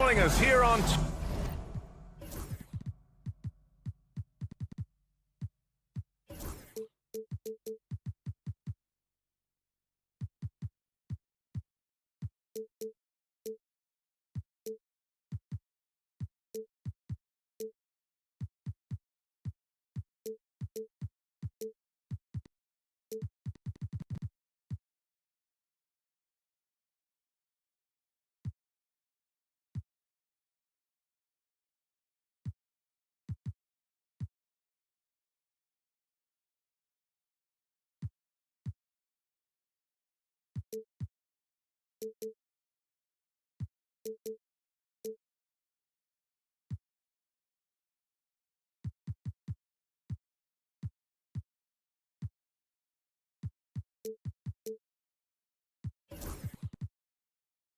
Joining us here on...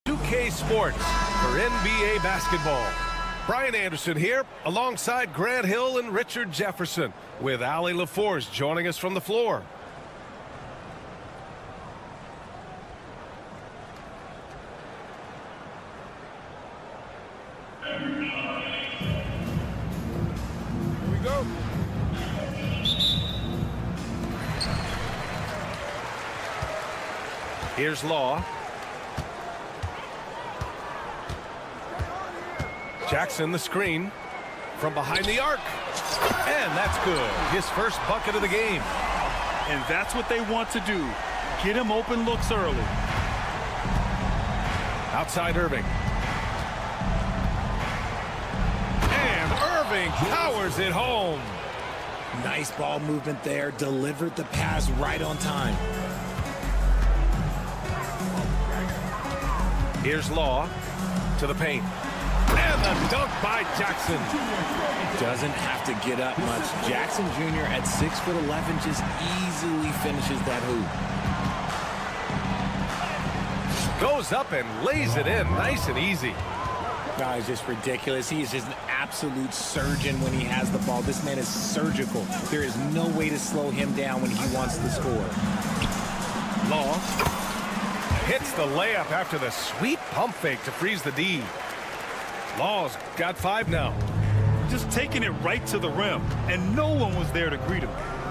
UK Sports for NBA basketball. Brian Anderson here, alongside Grant Hill and Richard Jefferson, with Ali LaForce joining us from the floor. Here we go. Here's Law. Jackson, the screen from behind the arc. And that's good. His first bucket of the game. And that's what they want to do. Get him open looks early. Outside Irving. And Irving powers it home. Nice ball movement there. Delivered the pass right on time. Here's Law to the paint. And the dunk by Jackson. Doesn't have to get up much. Jackson Jr. at 6'11" just easily finishes that hoop. Goes up and lays it in nice and easy. Guy is just ridiculous. He is just an absolute surgeon when he has the ball. This man is surgical. There is no way to slow him down when he wants to score. Law hits the layup after the sweet pump fake to freeze the D. Law's got 5 now. Just taking it right to the rim, and no one was there to greet him.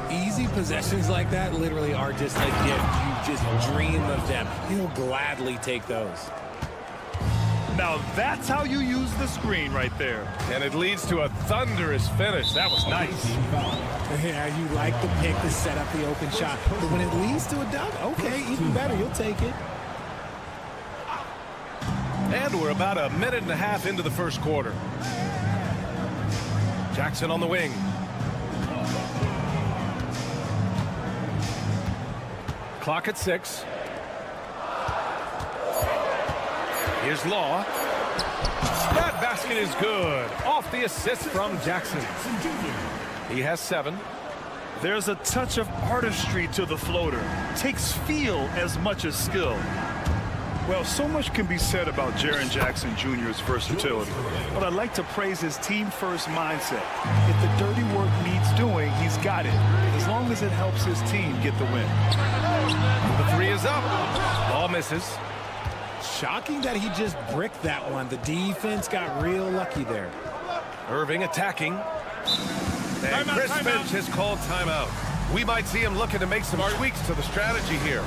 Easy possessions like that literally are just a gift. You just dream of them. He'll gladly take those. Now that's how you use the screen right there. And it leads to a thunderous finish. That was nice. Yeah, you like the pick to set up the open shot. But when it leads to a dunk, okay, even better. You'll take it. And we're about a minute and a half into the first quarter. Jackson on the wing. Clock at 6. Here's Law. That basket is good. Off the assist from Jackson. He has 7. There's a touch of artistry to the floater. Takes feel as much as skill. Well, so much can be said about Jaren Jackson Jr.'s versatility, but I'd like to praise his team-first mindset. If the dirty work needs doing, he's got it, as long as it helps his team get the win. The 3 is up. Ball misses. Shocking that he just bricked that one. The defense got real lucky there. Irving attacking. And Chris Finch has called timeout. We might see him looking to make some tweaks to the strategy here.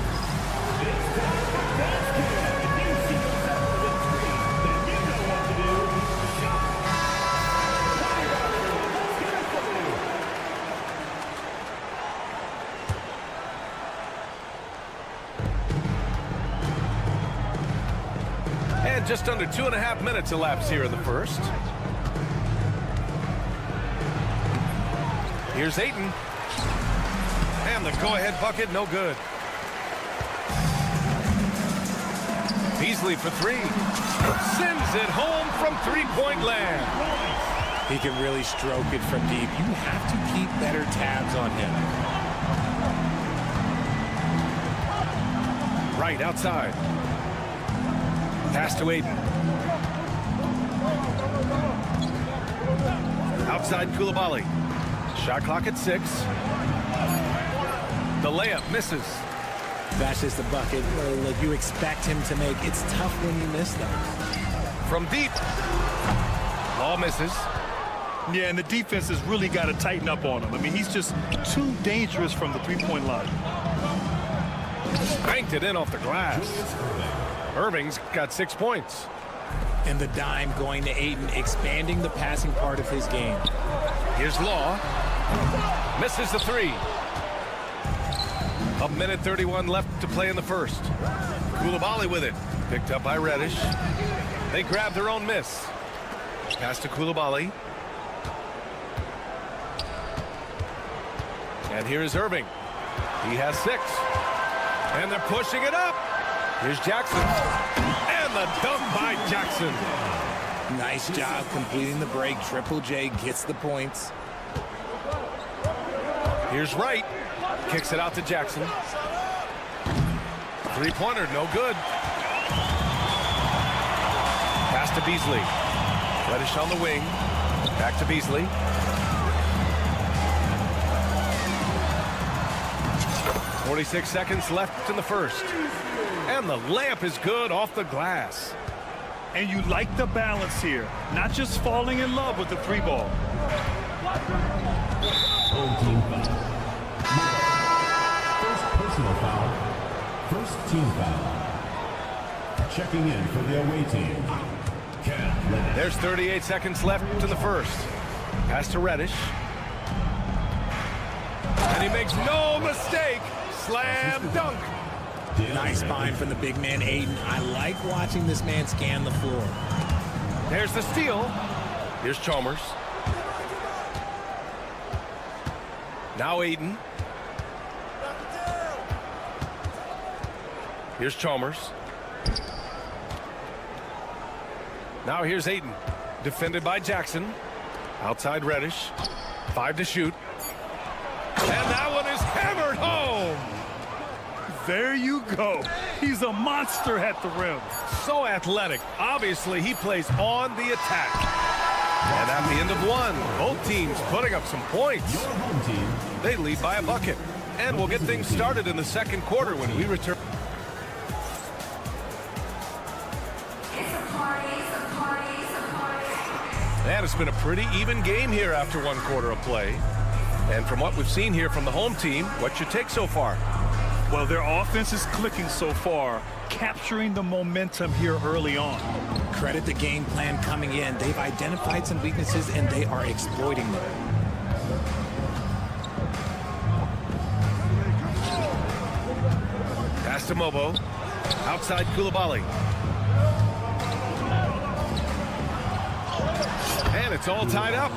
And just under 2.5 minutes elapsed here in the first. Here's Ayton. And the go-ahead bucket, no good. Beasley for 3. Sends it home from three-point land. He can really stroke it from deep. You have to keep better tabs on him. Right outside. Pass to Ayton. Outside Koulibaly. Shot clock at 6. The layup misses. That's just a bucket you expect him to make. It's tough when you miss them. From deep. Ball misses. Yeah, and the defense has really got to tighten up on him. I mean, he's just too dangerous from the three-point line. Banked it in off the glass. Irving's got 6 points. And the dime going to Ayton, expanding the passing part of his game. Here's Law. Misses the three. A minute 31 left to play in the first. Coulibaly with it. Picked up by Reddish. They grab their own miss. Pass to Coulibaly. And here is Irving. He has 6. And they're pushing it up. Here's Jackson. And the dunk by Jackson. Nice job completing the break. Triple J gets the points. Here's Wright. Kicks it out to Jackson. Three-pointer, no good. Pass to Beasley. Reddish on the wing. Back to Beasley. .46 seconds left in the first. And the layup is good off the glass. And you like the balance here. Not just falling in love with the three ball. Home team foul. First personal foul. First team foul. Checking in for the away team. There's 38 seconds left in the first. Pass to Reddish. And he makes no mistake. Slam dunk. Nice find from the big man, Ayton. I like watching this man scan the floor. There's the steal. Here's Chalmers. Now Ayton. Here's Chalmers. Now here's Ayton. Defended by Jackson. Outside Reddish. 5 to shoot. And that one is hammered home. There you go. He's a monster at the rim. So athletic. Obviously, he plays on the attack. And at the end of one, both teams putting up some points. Your home team. They lead by a bucket. And we'll get things started in the second quarter when we return. And it's been a pretty even game here after one quarter of play. And from what we've seen here from the home team, what's your take so far? Well, their offense is clicking so far, capturing the momentum here early on. Credit the game plan coming in. They've identified some weaknesses, and they are exploiting them. Pass to Mobo. Outside Coulibaly. And it's all tied up.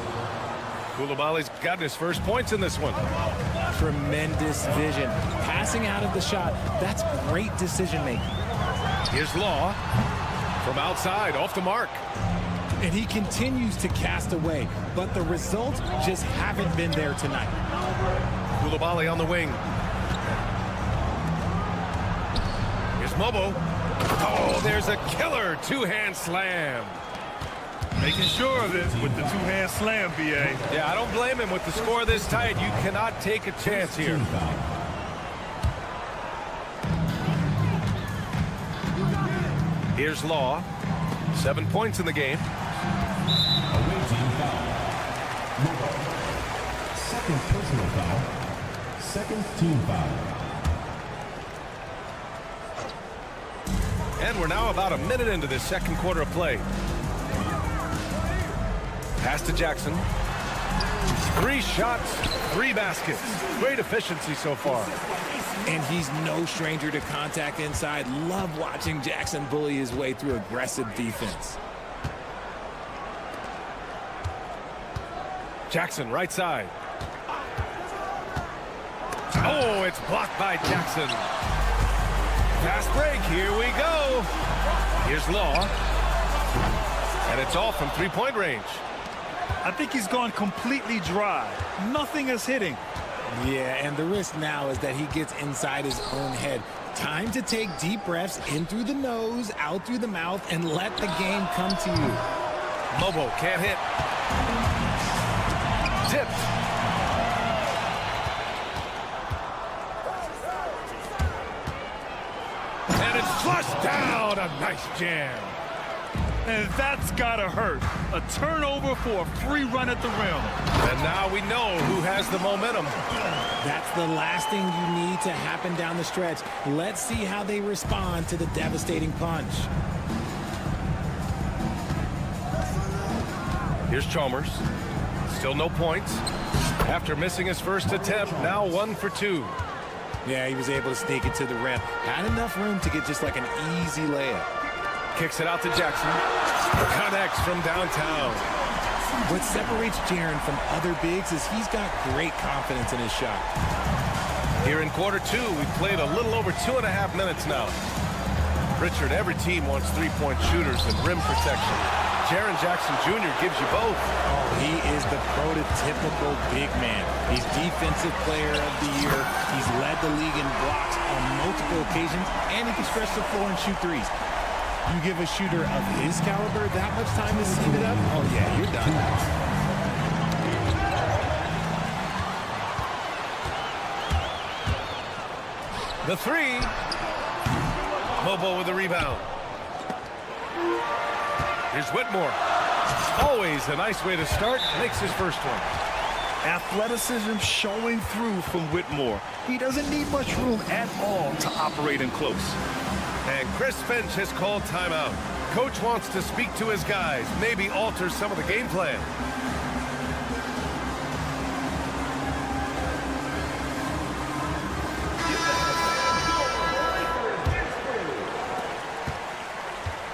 Coulibaly's gotten his first points in this one. Tremendous vision. Passing out of the shot. That's great decision making. Here's Law. From outside, off the mark. And he continues to cast away, but the results just haven't been there tonight. Coulibaly on the wing. Here's Mobo. Oh, there's a killer two-hand slam. Making sure of it with the two-hand slam, B.A. Yeah, I don't blame him with the score this tight. You cannot take a chance here. Team foul. Here's Law. 7 points in the game. Away team foul. Mobo. Second personal foul. Second team foul. And we're now about a minute into this second quarter of play. Pass to Jackson. 3 shots, 3 baskets. Great efficiency so far. And he's no stranger to contact inside. Love watching Jackson bully his way through aggressive defense. Jackson, right side. Oh, it's blocked by Jackson. Fast break, here we go. Here's Law. And it's all from three-point range. I think he's gone completely dry. Nothing is hitting. Yeah, and the risk now is that he gets inside his own head. Time to take deep breaths in through the nose, out through the mouth, and let the game come to you. Mobo can't hit. Tipped. And it's flushed down. A nice jam. And that's gotta hurt. A turnover for a free run at the rim. And now we know who has the momentum. That's the last thing you need to happen down the stretch. Let's see how they respond to the devastating punch. Here's Chalmers. Still no points. After missing his first attempt, now 1 for 2. Yeah, he was able to sneak it to the rim. Had enough room to get just like an easy layup. Kicks it out to Jackson. Connects from downtown. What separates Jaren from other bigs is he's got great confidence in his shot. Here in quarter 2, we've played a little over 2.5 minutes now. Richard, every team wants three-point shooters and rim protection. Jaren Jackson Jr. gives you both. Oh, he is the prototypical big man. He's Defensive Player of the Year. He's led the league in blocks on multiple occasions, and he can stretch the floor and shoot threes. You give a shooter of his caliber that much time to sleeve it up, oh yeah, you're done. The three. Mobo with the rebound. Here's Whitmore. Always a nice way to start. Makes his first one. Athleticism showing through from Whitmore. He doesn't need much room at all to operate in close. And Chris Finch has called timeout. Coach wants to speak to his guys, maybe alter some of the game plan.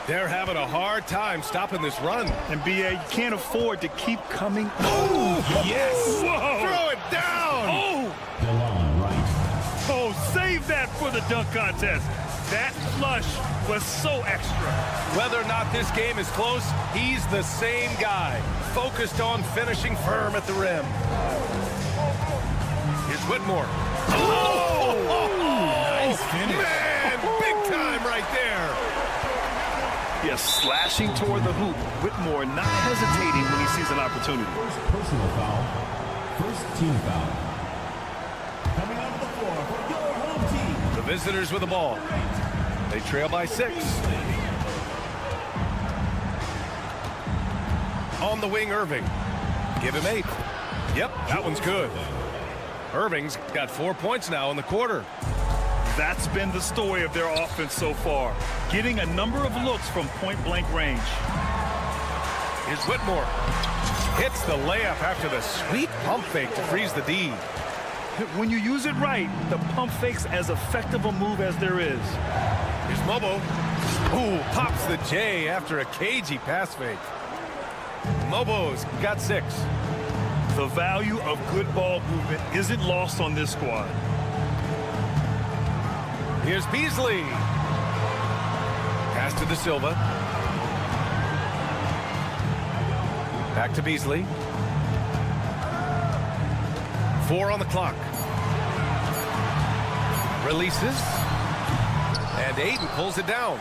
They're having a hard time stopping this run. And B.A., you can't afford to keep coming. Oh, yes! Whoa! Throw it down! Oh! DeLon Wright. Oh, save that for the dunk contest. That flush was so extra. Whether or not this game is close, he's the same guy, focused on finishing firm at the rim. Here's Whitmore. Oh! Nice finish. Man, big time right there. Yes, slashing toward the hoop. Whitmore not hesitating when he sees an opportunity. First personal foul. First team foul. Coming onto the floor for your home team. The visitors with the ball. They trail by 6. On the wing, Irving. Give him 8. Yep, that one's good. Irving's got 4 points now in the quarter. That's been the story of their offense so far. Getting a number of looks from point-blank range. Here's Whitmore. Hits the layup after the sweet pump fake to freeze the D. When you use it right, the pump fake's as effective a move as there is. Here's Mobo. Ooh, pops the J after a cagey pass fake. Mobo's got 6. The value of good ball movement isn't lost on this squad. Here's Beasley. Pass to De Silva. Back to Beasley. 4 on the clock. Releases. And Aiden pulls it down.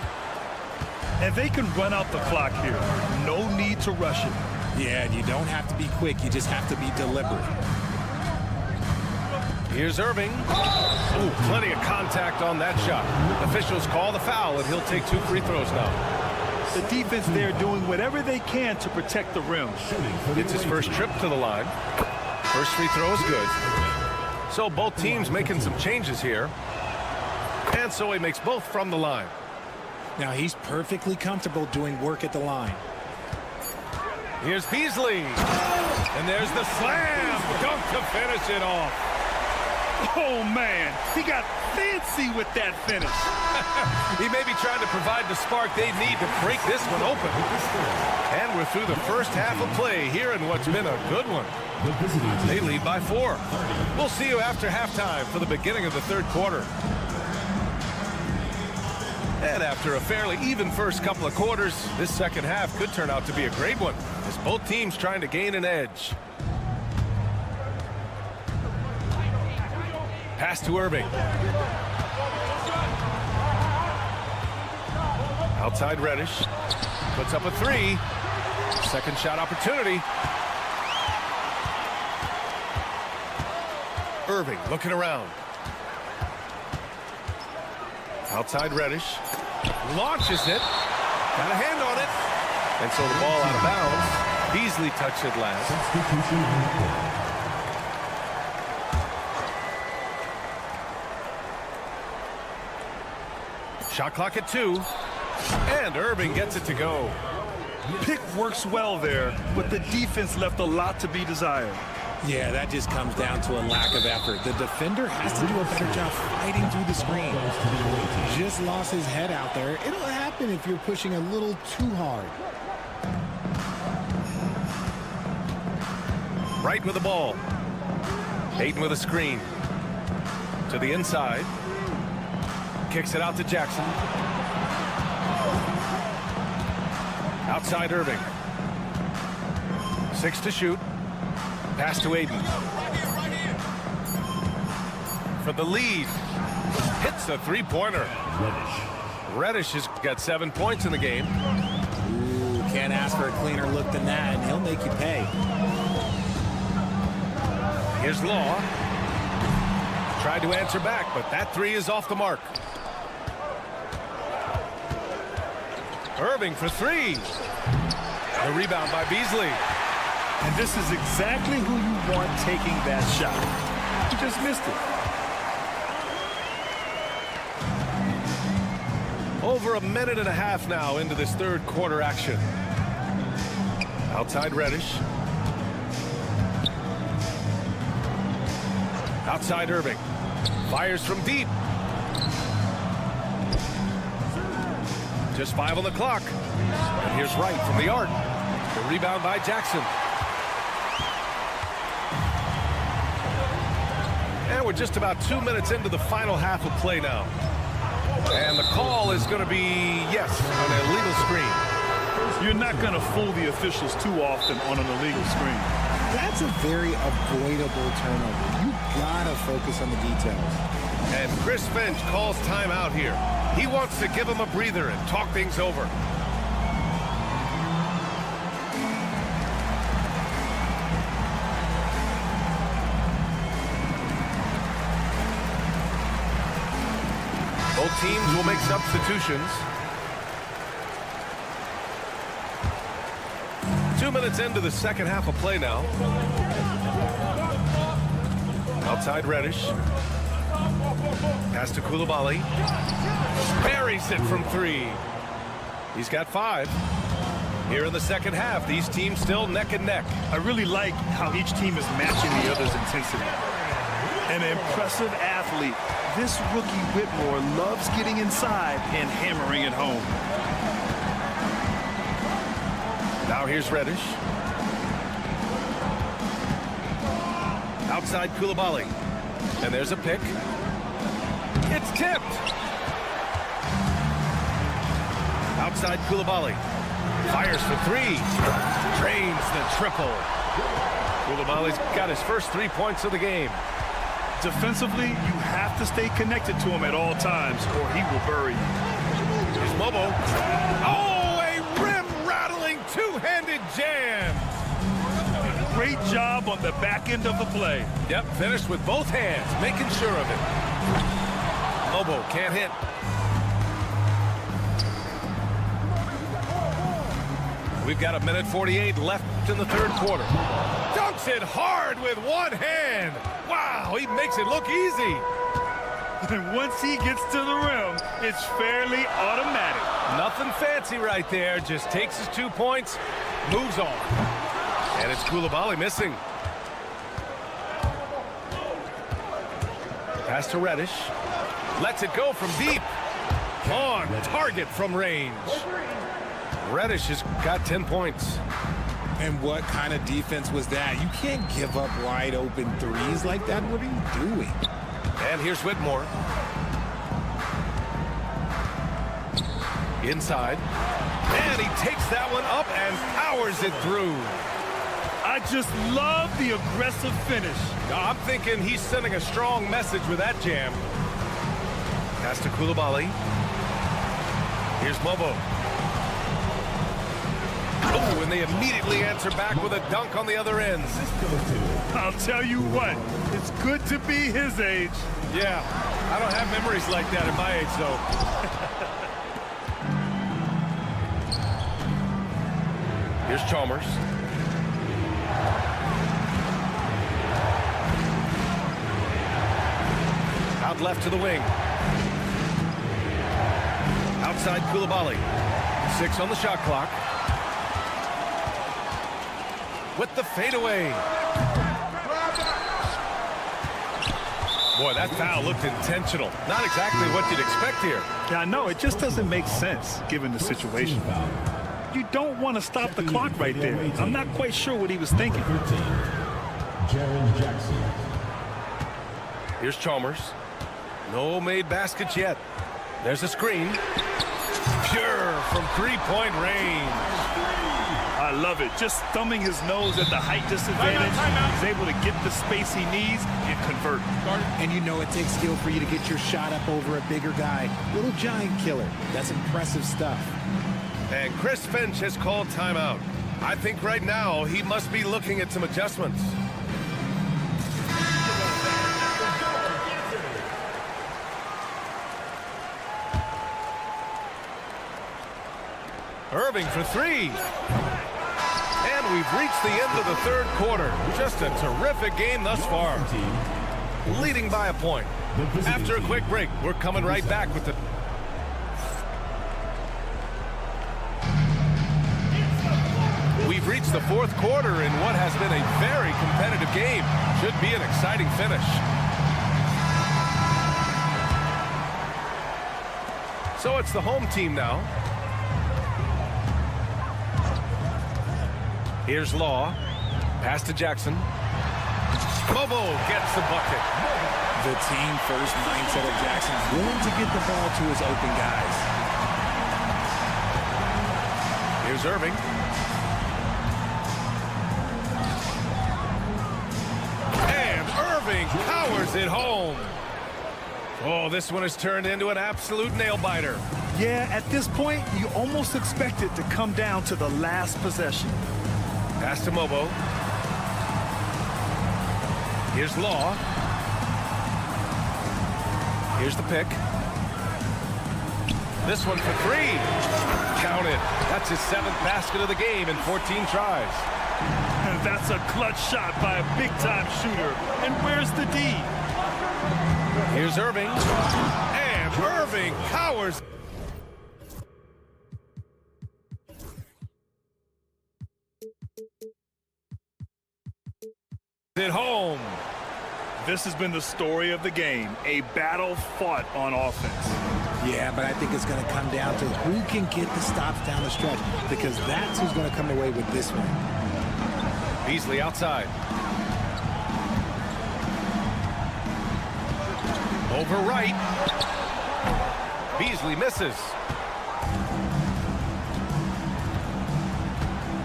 And they can run out the clock here. No need to rush it. Yeah, and you don't have to be quick. You just have to be deliberate. Here's Irving. Ooh, plenty of contact on that shot. Officials call the foul, and he'll take 2 free throws now. The defense there doing whatever they can to protect the rim. It's his first trip to the line. First free throw is good. So both teams making some changes here. And so he makes both from the line. Now he's perfectly comfortable doing work at the line. Here's Beasley. And there's the slam. Dunk to finish it off. Oh, man. He got fancy with that finish. He may be trying to provide the spark they need to break this one open. And we're through the first half of play here in what's been a good one. They lead by 4. We'll see you after halftime for the beginning of the third quarter. And after a fairly even first couple of quarters, this second half could turn out to be a great one, as both teams trying to gain an edge. Pass to Irving. Outside Reddish. Puts up a 3. Second shot opportunity. Irving looking around. Outside Reddish. Launches it. Got a hand on it. And so the ball out of bounds. Beasley touched it last. Substitution on the court. Shot clock at 2. And Irving gets it to go. Pick works well there, but the defense left a lot to be desired. Yeah, that just comes down to a lack of effort. The defender has to do a better job fighting through the screen. Just lost his head out there. It'll happen if you're pushing a little too hard. Right with the ball. Hayden with a screen. To the inside. Kicks it out to Jackson. Outside Irving. 6 to shoot. Pass to Aiden. For the lead. Hits a three-pointer. Reddish has got 7 points in the game. Ooh, can't ask for a cleaner look than that, and he'll make you pay. Here's Law. Tried to answer back, but that 3 is off the mark. Irving for 3. The rebound by Beasley. And this is exactly who you want taking that shot. He just missed it. Over a minute and a half now into this third quarter action. Outside Reddish. Outside Irving. Fires from deep. Just 5 on the clock. And here's Wright from the arc. The rebound by Jackson. And we're just about 2 minutes into the final half of play now. And the call is going to be yes on an illegal screen. You're not going to fool the officials too often on an illegal screen. That's a very avoidable turnover. You gotta focus on the details. And Chris Finch calls timeout here. He wants to give him a breather and talk things over. Both teams will make substitutions. 2 minutes into the second half of play now. Outside Reddish. Pass to Coulibaly. Buries it from 3. He's got 5. Here in the second half, these teams still neck and neck. I really like how each team is matching the other's intensity. An impressive athlete, this rookie Whitmore loves getting inside and hammering it home. Now here's Reddish. Outside Coulibaly. And there's a pick. It's tipped. Outside Coulibaly. Fires for 3. Drains the triple. Coulibaly's got his first 3 points of the game. Defensively, you have to stay connected to him at all times or he will bury you. Here's Mobo. Oh, a rim-rattling two-handed jam. Great job on the back end of the play. Yep, finished with both hands, making sure of it. Mobo can't hit. We've got 1:48 left in the third quarter. Dunks it hard with one hand. Wow, he makes it look easy. And once he gets to the rim, it's fairly automatic. Nothing fancy right there. Just takes his 2 points, moves on. And it's Coulibaly missing. Pass to Reddish. Lets it go from deep. On target from range. Reddish has got 10 points. And what kind of defense was that? You can't give up wide open threes like that. What are you doing? And here's Whitmore. Inside. And he takes that one up and powers it through. I just love the aggressive finish. I'm thinking he's sending a strong message with that jam. Pass to Coulibaly. Here's Mobo. Oh, and they immediately answer back with a dunk on the other end. I'll tell you what, it's good to be his age. Yeah, I don't have memories like that at my age, though. Here's Chalmers. Out left to the wing. Outside Koulibaly. 6 on the shot clock. With the fadeaway. Boy, that foul looked intentional. Not exactly what you'd expect here. Yeah, I know. It just doesn't make sense given the situation. You don't want to stop the clock right there. I'm not quite sure what he was thinking. 13, Jaren Jackson. Here's Chalmers. No made baskets yet. There's a screen. Pure from three-point range. I love it. Just thumbing his nose at the height disadvantage. He's able to get the space he needs and convert. And you know it takes skill for you to get your shot up over a bigger guy. Little giant killer. That's impressive stuff. And Chris Finch has called timeout. I think right now he must be looking at some adjustments. Irving for 3. And we've reached the end of the third quarter. Just a terrific game thus far. Leading by a point. After a quick break, we're coming right back with the... We've reached the fourth quarter in what has been a very competitive game. Should be an exciting finish. So it's the home team now. Here's Law. Pass to Jackson. Bobo gets the bucket. The team first mindset of Jackson, willing to get the ball to his open guys. Here's Irving. And Irving powers it home. Oh, this one has turned into an absolute nail-biter. Yeah, at this point, you almost expect it to come down to the last possession. Pass to Mobo. Here's Law. Here's the pick. This one for 3. Count it. That's his 7th basket of the game in 14 tries. That's a clutch shot by a big-time shooter. And where's the D? Here's Irving. And Irving powers. It home. This has been the story of the game, a battle fought on offense. Yeah, but I think it's going to come down to who can get the stops down the stretch, because that's who's going to come away with this one. Beasley outside. Over right. Beasley misses.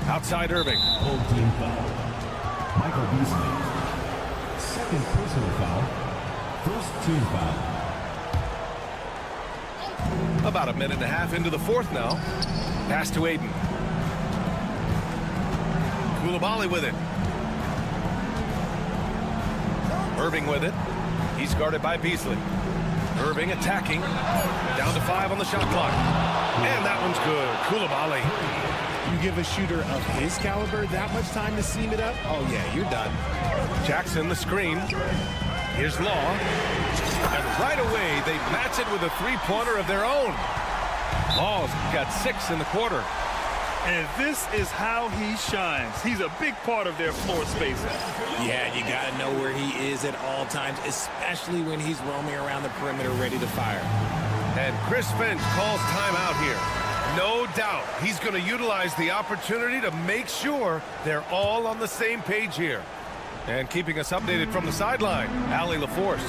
Outside Irving. Full team foul. Michael Beasley. Second personal foul. First team foul. About a minute and a half into the fourth now. Pass to Aiden. Koulibaly with it. Irving with it. He's guarded by Beasley. Irving attacking. Down to 5 on the shot clock. And that one's good. Koulibaly. You give a shooter of his caliber that much time to seam it up, oh yeah, you're done. Jackson the screen. Here's Law. And right away, they match it with a three-pointer of their own. Law's got 6 in the quarter. And this is how he shines. He's a big part of their floor spacing. Yeah, you got to know where he is at all times, especially when he's roaming around the perimeter ready to fire. And Chris Finch calls timeout here. No doubt he's going to utilize the opportunity to make sure they're all on the same page here. And keeping us updated from the sideline, Allie LaForce.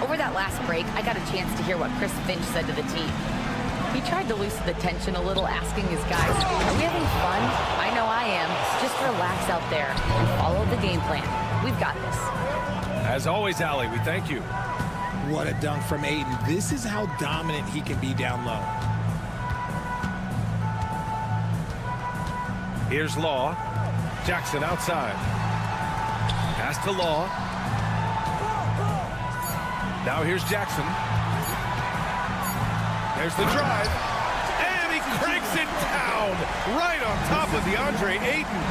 Over that last break, I got a chance to hear what Chris Finch said to the team. He tried to loosen the tension a little, asking his guys, are we having fun? I know I am. Just relax out there and follow the game plan. We've got this. As always, Allie, we thank you. What a dunk from Aiden. This is how dominant he can be down low. Here's Law. Jackson outside. Pass to Law. Now here's Jackson. There's the drive. And he cranks it down. right on top of DeAndre Ayton.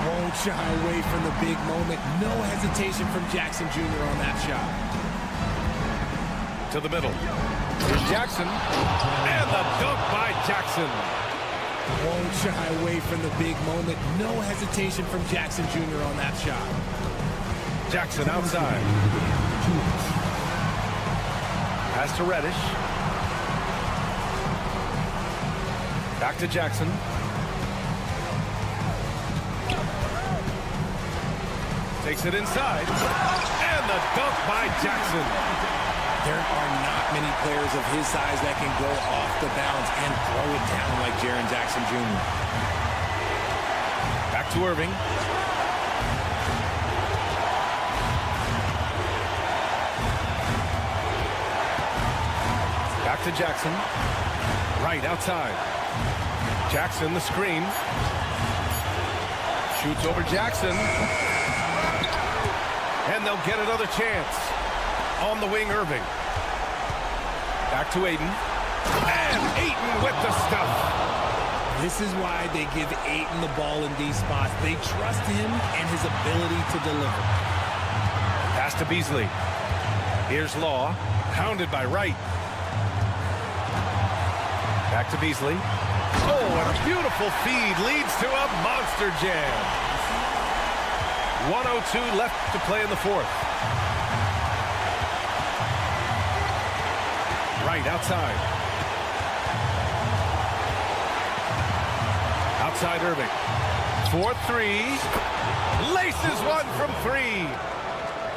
Won't shy away from the big moment. No hesitation from Jackson Jr. on that shot. To the middle. Here's Jackson. And the dunk by Jackson. Won't shy away from the big moment. No hesitation from Jackson Jr. on that shot. Jackson outside. Pass to Reddish. Back to Jackson. Takes it inside. And the dunk by Jackson. There are not many players of his size that can go off the bounce and throw it down like Jaren Jackson Jr. Back to Irving. Back to Jackson. Right outside. Jackson the screen. Shoots over Jackson. And they'll get another chance. On the wing, Irving. Back to Ayton. And Ayton with the stuff. This is why they give Ayton the ball in these spots. They trust him and his ability to deliver. Pass to Beasley. Here's Law. Hounded by Wright. Back to Beasley. Oh, and a beautiful feed leads to a monster jam. 1:02 left to play in the fourth. Right outside. Outside Irving. 4-3. Laces one from three.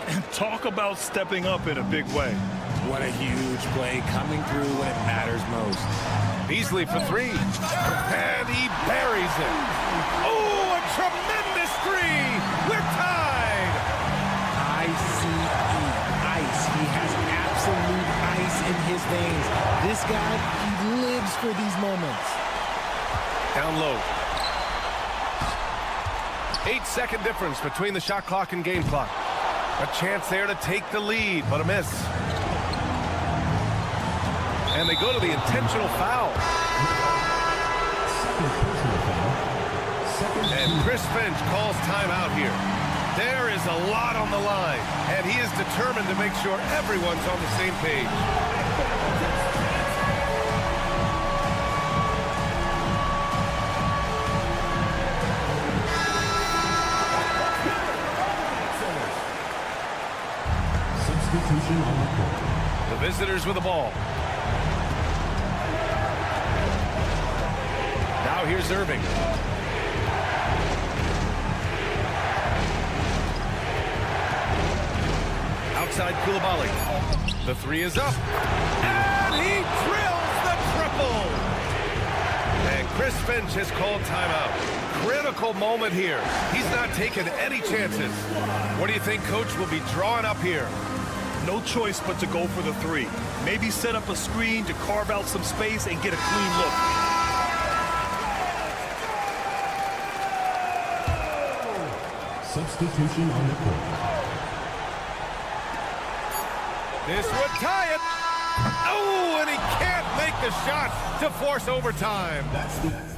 And talk about stepping up in a big way. What a huge play coming through when it matters most. Beasley for three. And he buries it. Oh, a tremendous three. We're tied. ICE. Ice. He has absolute ice in his veins. This guy, he lives for these moments. Down low. 8-second difference between the shot clock and game clock. A chance there to take the lead, but a miss. And they go to the intentional foul. And Chris Finch calls timeout here. There is a lot on the line, and he is determined to make sure everyone's on the same page. Substitution on the court. The visitors with the ball. Now here's Irving. Outside Koulibaly. The three is up. And he drills the triple. And Chris Finch has called timeout. Critical moment here. He's not taking any chances. What do you think Coach will be drawing up here? No choice but to go for the three. Maybe set up a screen to carve out some space and get a clean look. Substitution on the court. This would tie it. Oh, and he can't make the shot to force overtime. That's the...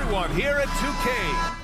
everyone here at 2K.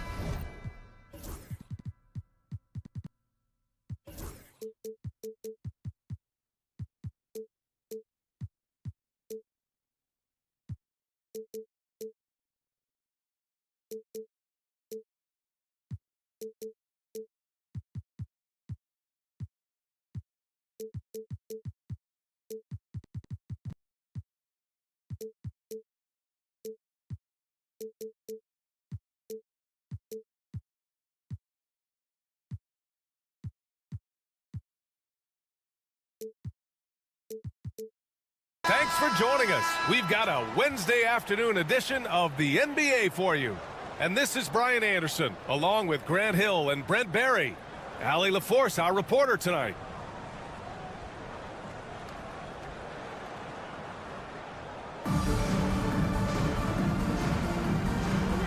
Thanks for joining us. We've got a Wednesday afternoon edition of the NBA for you. And this is Brian Anderson, along with Grant Hill and Brent Barry. Allie LaForce, our reporter tonight.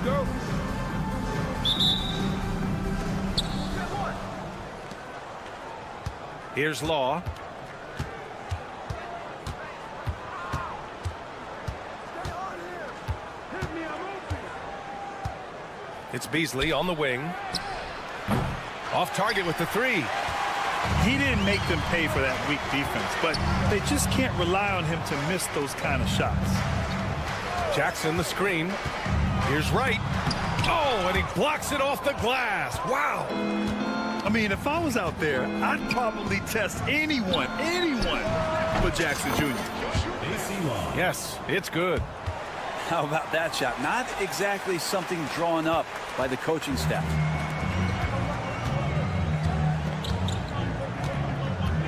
Go. Here's Law. It's Beasley on the wing. Off target with the three. He didn't make them pay for that weak defense, but they just can't rely on him to miss those kind of shots. Jackson the screen. Here's Wright. Oh, and he blocks it off the glass. Wow. I mean, if I was out there, I'd probably test anyone but Jackson Jr. Yes, it's good. How about that shot? Not exactly something drawn up by the coaching staff.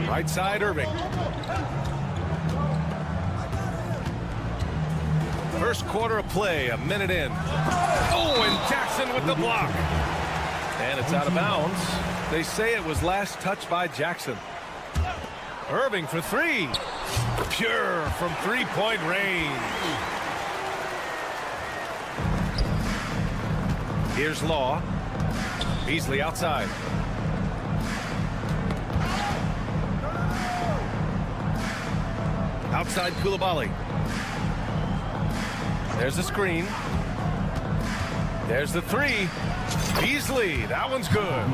Right side, Irving. First quarter of play, a minute in. Oh, and Jackson with the block. And it's out of bounds. They say it was last touched by Jackson. Irving for three. Pure from three-point range. Here's Law. Beasley outside. Outside Koulibaly. There's the screen. There's the three. Beasley, that one's good.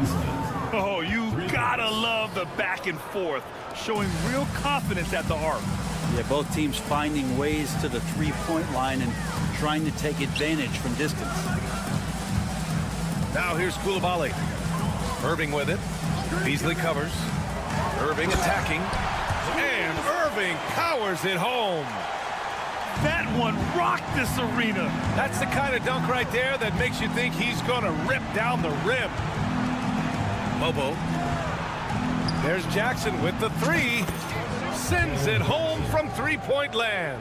Oh, you gotta love the back and forth, showing real confidence at the arc. Yeah, both teams finding ways to the three-point line and trying to take advantage from distance. Now here's Koulibaly. Irving with it. Beasley covers. Irving attacking. And Irving powers it home. That one rocked this arena. That's the kind of dunk right there that makes you think he's going to rip down the rim. Bobo. There's Jackson with the three. Sends it home from three-point land.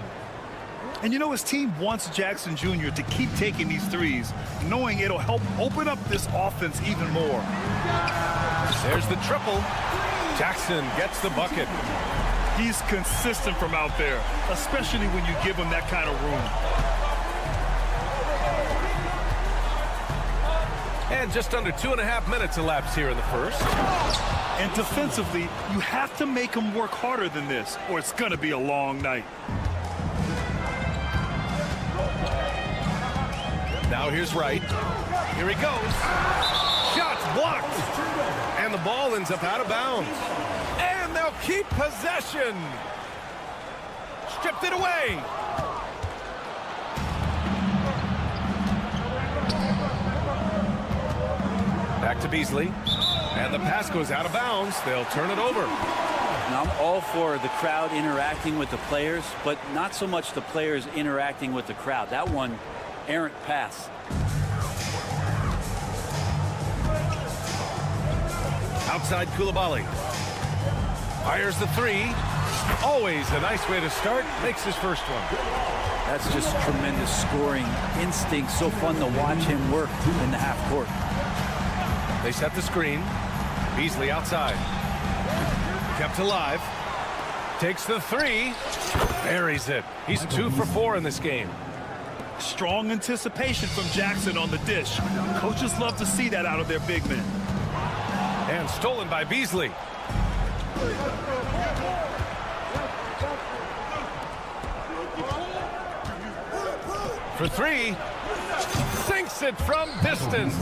And you know, his team wants Jackson Jr. to keep taking these threes, knowing it'll help open up this offense even more. There's the triple. Jackson gets the bucket. He's consistent from out there, especially when you give him that kind of room. And just under 2.5 minutes elapsed here in the first. And defensively, you have to make him work harder than this, or it's going to be a long night. Now here's Wright. Here he goes. Shots blocked. And the ball ends up out of bounds. And they'll keep possession. Stripped it away. Back to Beasley. And the pass goes out of bounds. They'll turn it over. Now, I'm all for the crowd interacting with the players, but not so much the players interacting with the crowd. That one, errant pass. Outside Koulibaly. Fires the three. Always a nice way to start. Makes his first one. That's just tremendous scoring instinct. So fun to watch him work in the half court. They set the screen. Beasley outside. Kept alive. Takes the three. Buries it. He's 2 for 4 in this game. Strong anticipation from Jackson on the dish. Coaches love to see that out of their big men. And stolen by Beasley. For three. sinks it from distance.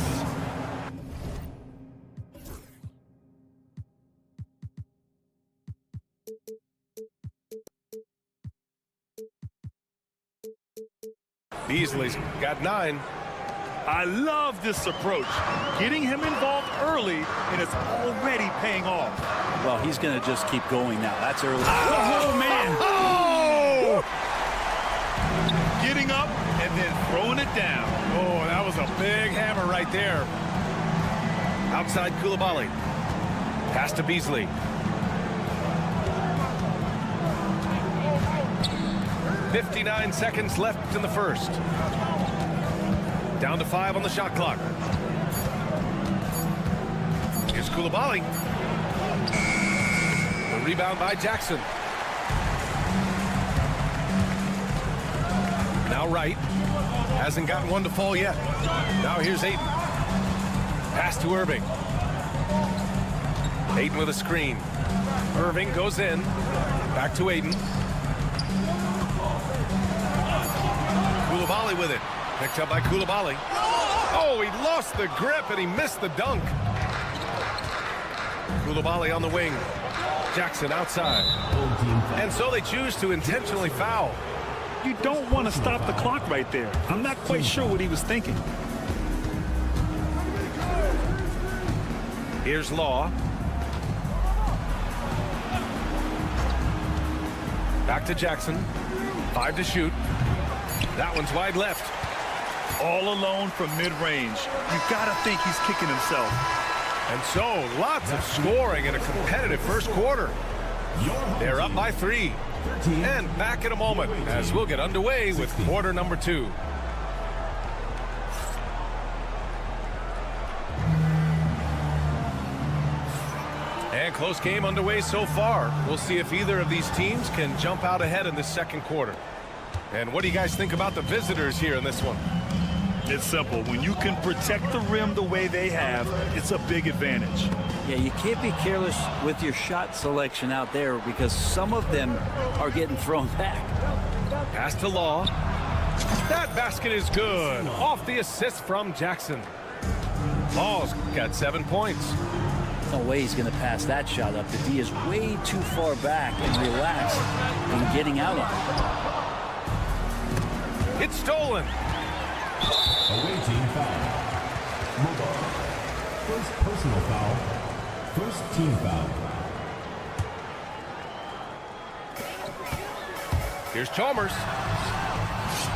Beasley's got 9. I love this approach. Getting him involved early, and it's already paying off. Well, he's going to just keep going now. That's early. Oh, man. Oh! Getting up and then throwing it down. Oh, that was a big hammer right there. Outside Koulibaly. Pass to Beasley. .59 seconds left in the first. Down to 5 on the shot clock. Here's Koulibaly. The rebound by Jackson. Now Wright. Hasn't gotten one to fall yet. Now here's Ayton. Pass to Irving. Ayton with a screen. Irving goes in. Back to Ayton. Koulibaly with it. Picked up by Koulibaly. Oh, he lost the grip and he missed the dunk. Koulibaly on the wing. Jackson outside. And so they choose to intentionally foul. You don't want to stop the clock right there. I'm not quite sure what he was thinking. Here's Law. Back to Jackson. 5 to shoot. That one's wide left. All alone from mid-range. You've got to think he's kicking himself. And so, lots of scoring in a competitive first quarter. They're up by 3. And back in a moment as we'll get underway with quarter number 2. And close game underway so far. We'll see if either of these teams can jump out ahead in this second quarter. And what do you guys think about the visitors here in this one? It's simple. When you can protect the rim the way they have, it's a big advantage. Yeah, you can't be careless with your shot selection out there because some of them are getting thrown back. Pass to Law. That basket is good. Off the assist from Jackson. Law's got 7 points. No way he's going to pass that shot up. The D is way too far back and relaxed in getting out of it. It's stolen. Away team foul. Mobile. First personal foul. First team foul. Here's Chalmers.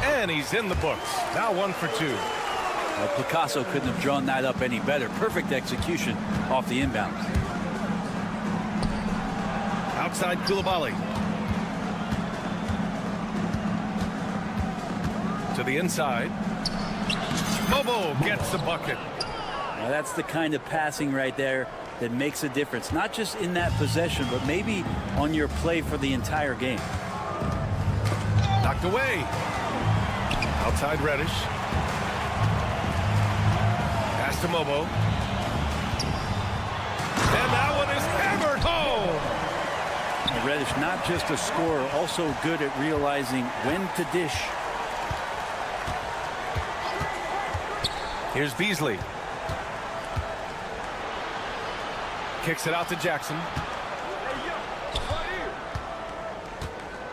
And he's in the books. Now 1 for 2. Well, Picasso couldn't have drawn that up any better. Perfect execution off the inbound. Outside Koulibaly. To the inside. Bobo gets the bucket. Now that's the kind of passing right there that makes a difference. Not just in that possession, but maybe on your play for the entire game. Knocked away. Outside Reddish. Pass to Mobo. And that one is hammered home. Reddish, not just a scorer, also good at realizing when to dish. Here's Beasley. Kicks it out to Jackson.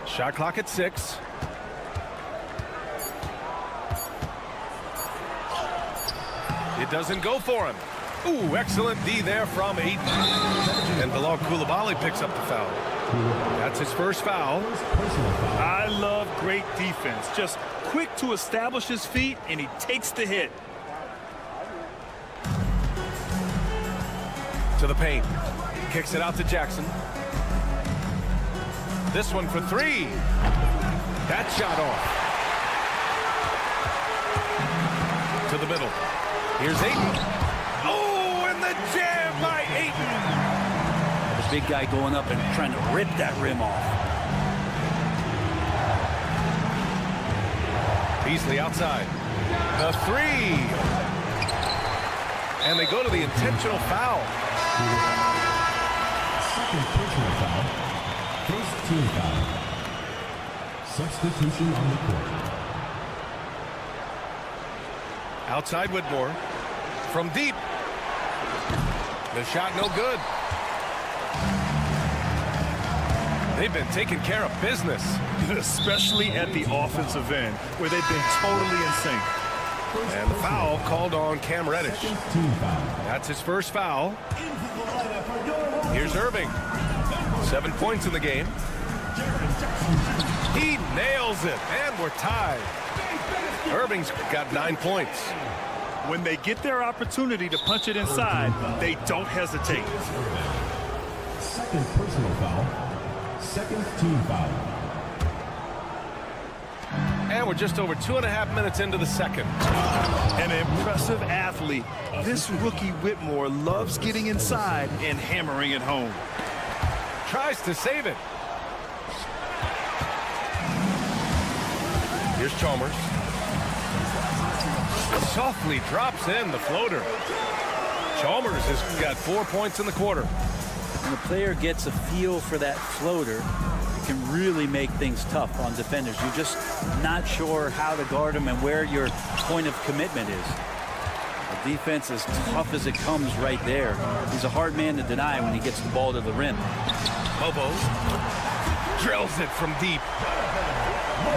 Shot clock at 6. It doesn't go for him. Ooh, excellent D there from Ayton. And Bilal Koulibaly picks up the foul. That's his first foul. I love great defense. Just quick to establish his feet, and he takes the hit. To the paint. Kicks it out to Jackson. This one for 3. That shot off. To the middle. Here's Ayton. Oh, and the jam by Ayton. The big guy going up and trying to rip that rim off. Beasley outside. The 3. And they go to the intentional foul. Second personal foul. First team foul. Substitution on the court. Outside Whitmore. From deep. The shot no good. They've been taking care of business. Especially at the offensive end, where they've been totally in sync. And the foul called on Cam Reddish. That's his first foul. Here's Irving. 7 points in the game. He nails it, and we're tied. Irving's got 9 points. When they get their opportunity to punch it inside, they don't hesitate. Second personal foul. Second team foul. And we're just over 2.5 minutes into the second. An impressive athlete. This rookie Whitmore loves getting inside and hammering it home. Tries to save it. Here's Chalmers. Softly drops in the floater. Chalmers has got 4 points in the quarter. When the player gets a feel for that floater, it can really make things tough on defenders. You're just not sure how to guard him and where your point of commitment is. The defense is tough as it comes right there. He's a hard man to deny when he gets the ball to the rim. Mobo drills it from deep.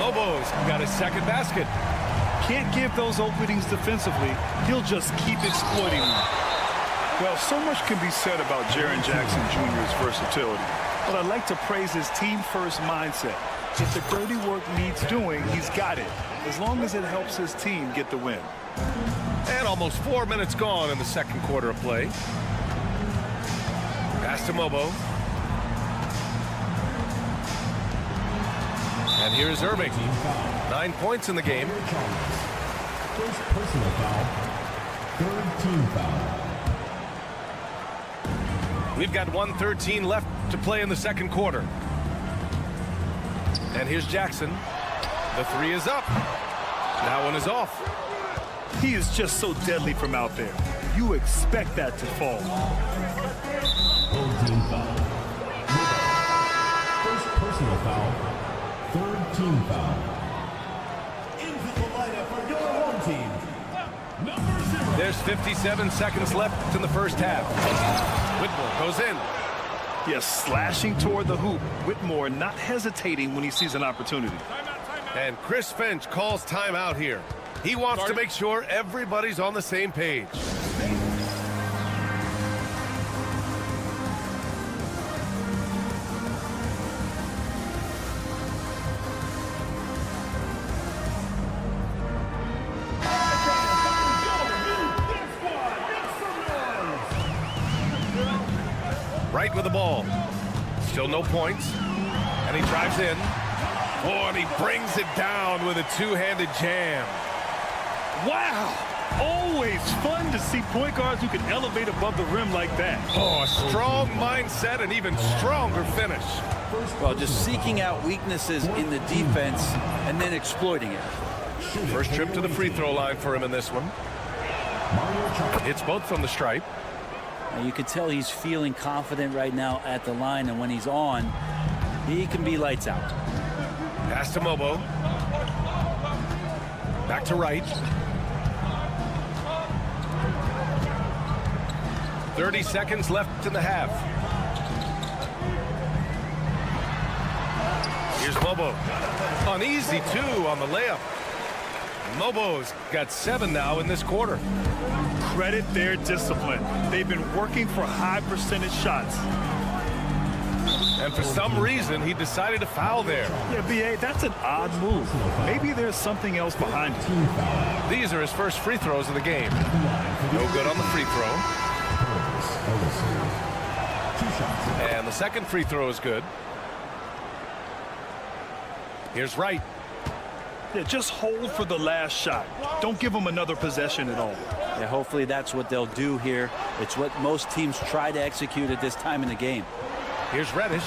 Mobo's got his second basket. Can't give those openings defensively. He'll just keep exploiting them. Well, so much can be said about Jaren Jackson Jr.'s versatility, but I'd like to praise his team-first mindset. If the dirty work needs doing, he's got it, as long as it helps his team get the win. And almost 4 minutes gone in the second quarter of play. Pass to Mobo. And here's Irving. 9 points in the game. First personal foul. Third team foul. We've got 1:13 left to play in the second quarter. And here's Jackson. The three is up. That one is off. He is just so deadly from out there. You expect that to fall. Third team foul. First personal foul. Third team foul. Into the lineup for your home team. Number 0. There's 57 seconds left in the first half. Whitmore goes in. Yes, slashing toward the hoop. Whitmore not hesitating when he sees an opportunity. And Chris Finch calls timeout here. He wants to make sure everybody's on the same page. Right with the ball. Still no points. And he drives in. Oh, and he brings it down with a two-handed jam. Wow! Always fun to see point guards who can elevate above the rim like that. Oh, a strong mindset and even stronger finish. Well, just seeking out weaknesses in the defense and then exploiting it. First trip to the free throw line for him in this one. It's both from the stripe. Now, you can tell he's feeling confident right now at the line, and when he's on, he can be lights out. Pass to Mobo. Back to Wright. 30 seconds left in the half. Here's Mobo. An easy two on the layup. Mobo's got 7 now in this quarter. Credit their discipline. They've been working for high percentage shots. And for some reason, he decided to foul there. Yeah, B.A., that's an odd move. Maybe there's something else behind it. These are his first free throws of the game. No good on the free throw. And the second free throw is good. Here's Wright. Yeah, just hold for the last shot. Don't give them another possession at all. Yeah, hopefully that's what they'll do here. It's what most teams try to execute at this time in the game. Here's Reddish.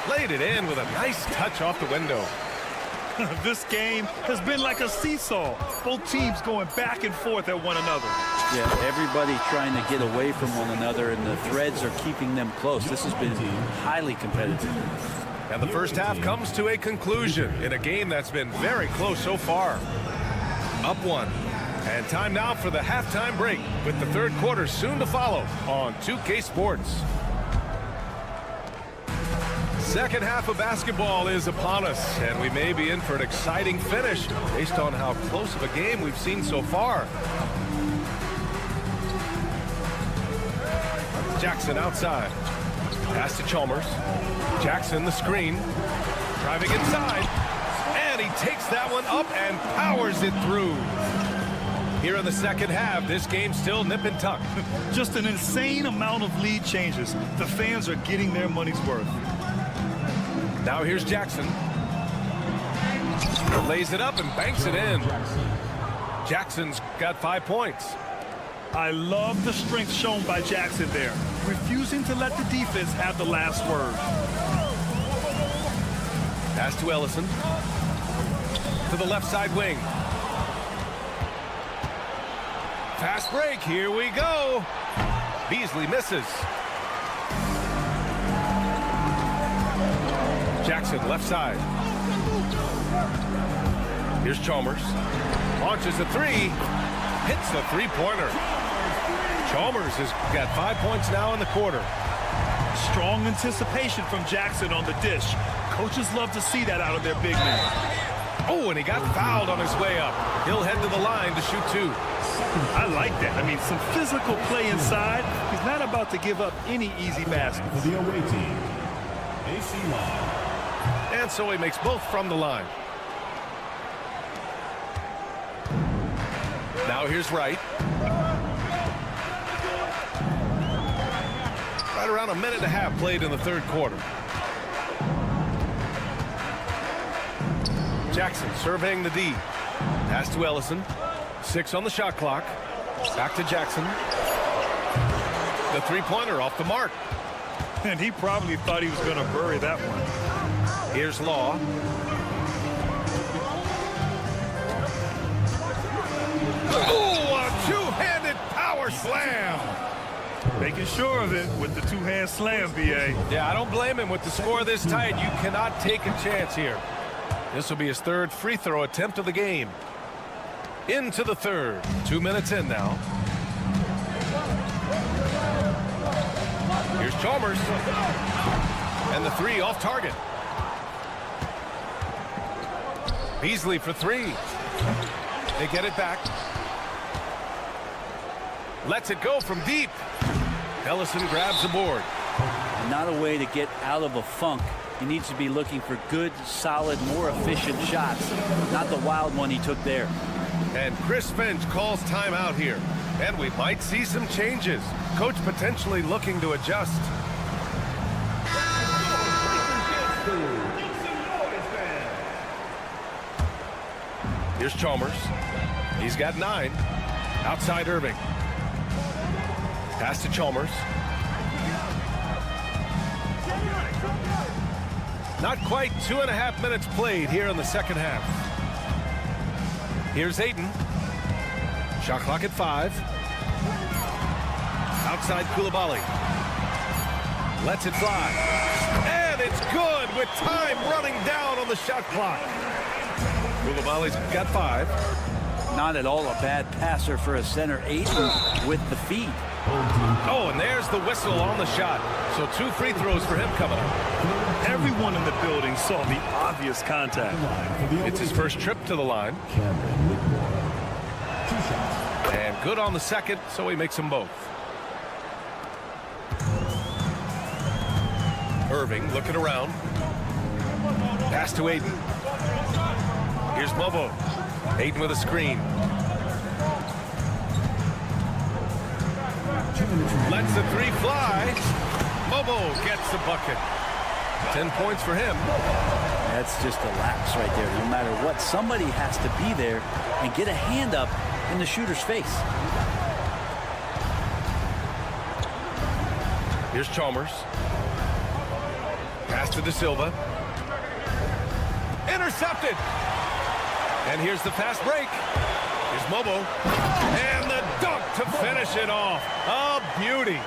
Laid it in with a nice touch off the window. This game has been like a seesaw. Both teams going back and forth at one another. Yeah, everybody trying to get away from one another, and the threads are keeping them close. This has been highly competitive. And the first half comes to a conclusion in a game that's been very close so far. Up 1. And time now for the halftime break, with the third quarter soon to follow on 2K Sports. Second half of basketball is upon us, and we may be in for an exciting finish based on how close of a game we've seen so far. Jackson outside. Pass to Chalmers. Jackson the screen. Driving inside. And he takes that one up and powers it through. Here in the second half, this game's still nip and tuck. Just an insane amount of lead changes. The fans are getting their money's worth. Now here's Jackson. Lays it up and banks it in. Jackson's got 5 points. I love the strength shown by Jackson there, refusing to let the defense have the last word. Pass to Ellison. To the left side wing. Fast break, here we go. Beasley misses. Jackson left side. Here's Chalmers. Launches a three. Hits the three-pointer. Chalmers has got 5 points now in the quarter. Strong anticipation from Jackson on the dish. Coaches love to see that out of their big men. Oh, and he got fouled on his way up. He'll head to the line to shoot 2. I like that. I mean, some physical play inside. He's not about to give up any easy baskets. For the away team, AC line. And so he makes both from the line. Now here's Wright. Right around a minute and a half played in the third quarter. Jackson surveying the D. Pass to Ellison. 6 on the shot clock. Back to Jackson. The three-pointer off the mark. And he probably thought he was going to bury that one. Here's Law. Oh, a two-handed power slam. Making sure of it with the two-hand slam, B.A. Yeah, I don't blame him. With the score this tight, you cannot take a chance here. This will be his third free throw attempt of the game. Into the third. 2 minutes in now. Here's Chalmers. And the three off target. Beasley for 3. They get it back. Lets it go from deep. Ellison grabs the board. Not a way to get out of a funk. He needs to be looking for good, solid, more efficient shots. Not the wild one he took there. And Chris Finch calls timeout here. And we might see some changes. Coach potentially looking to adjust. Here's Chalmers. He's got 9. Outside Irving. Pass to Chalmers. Not quite 2.5 minutes played here in the second half. Here's Ayton. Shot clock at 5. Outside Coulibaly. Lets it fly. And it's good with time running down on the shot clock. Coulibaly's got 5. Not at all a bad passer for a center. Ayton with the feed. Oh, and there's the whistle on the shot. So 2 free throws for him coming up. Everyone in the building saw the obvious contact. It's his first trip to the line. And good on the second, so he makes them both. Irving looking around. Pass to Ayton. Here's Mobo. Ayton with a screen. Lets the 3 fly. Mobo gets the bucket. 10 points for him. That's just a lapse right there. No matter what, somebody has to be there and get a hand up in the shooter's face. Here's Chalmers. Pass to De Silva. Intercepted. And here's the fast break. Here's Mobo. And the dunk to finish it off. A beauty.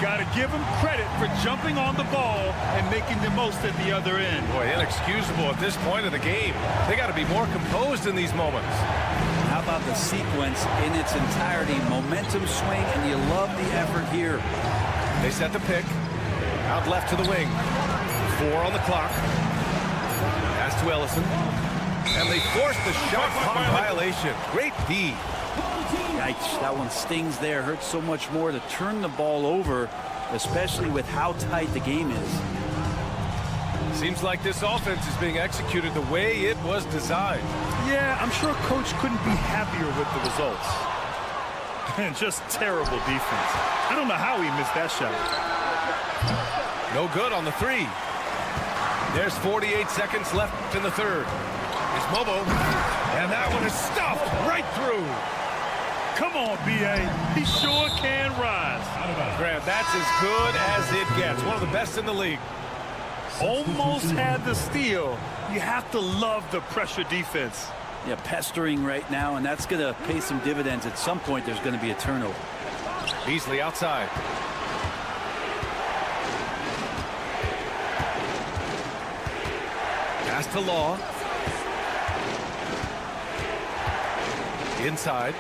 Got to give him credit for jumping on the ball and making the most at the other end. Boy, inexcusable at this point of the game. They got to be more composed in these moments. How about the sequence in its entirety? Momentum swing, and you love the effort here. They set the pick. Out left to the wing. 4 on the clock. Pass to Ellison. And they forced the shot clock violation. Great D. Yikes, that one stings there. Hurts so much more to turn the ball over, especially with how tight the game is. Seems like this offense is being executed the way it was designed. Yeah, I'm sure Coach couldn't be happier with the results. And just terrible defense. I don't know how he missed that shot. No good on the 3. There's 48 seconds left in the third. It's Mobo, and that one is stuffed right through. Come on, B.A. He sure can rise. Grant, that's as good as it gets. One of the best in the league. Almost had the steal. You have to love the pressure defense. Yeah, pestering right now, and that's going to pay some dividends. At some point, there's going to be a turnover. Beasley outside. Pass to Law. Inside.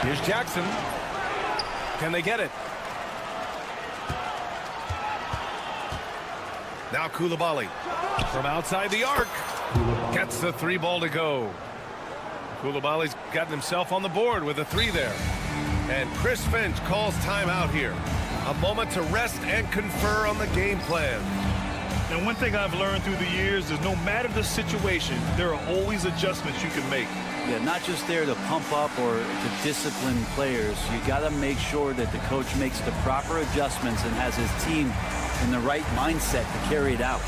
Here's Jackson. Can they get it? Now Koulibaly from outside the arc gets the 3 ball to go. Koulibaly's gotten himself on the board with a 3 there. And Chris Finch calls timeout here. A moment to rest and confer on the game plan. And one thing I've learned through the years is no matter the situation, there are always adjustments you can make. Yeah, not just there to pump up or to discipline players. You got to make sure that the coach makes the proper adjustments and has his team in the right mindset to carry it out.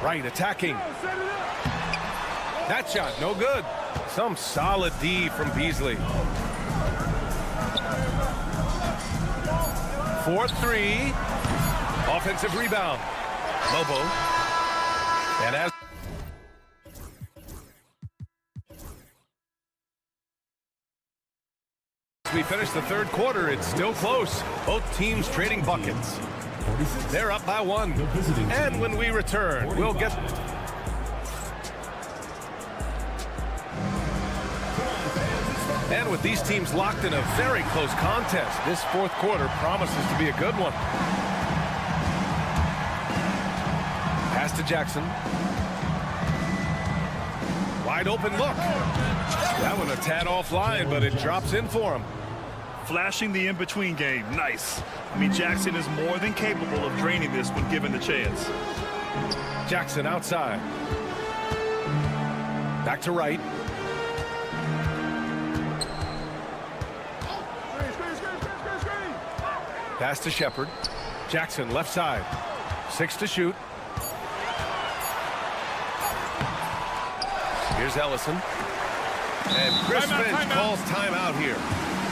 Right, attacking. That shot, no good. Some solid D from Beasley. 4-3. Offensive rebound. Lobo. And as we finish the third quarter, it's still close. Both teams trading buckets. They're up by 1. And when we return, we'll get... And with these teams locked in a very close contest, this fourth quarter promises to be a good one. Pass to Jackson. Wide open look. That one a tad offline, but it drops in for him. Flashing the in-between game. Nice. I mean, Jackson is more than capable of draining this when given the chance. Jackson outside. Back to right. Pass to Shepard. Jackson left side. 6 to shoot. Here's Ellison. And Chris Finch calls timeout here.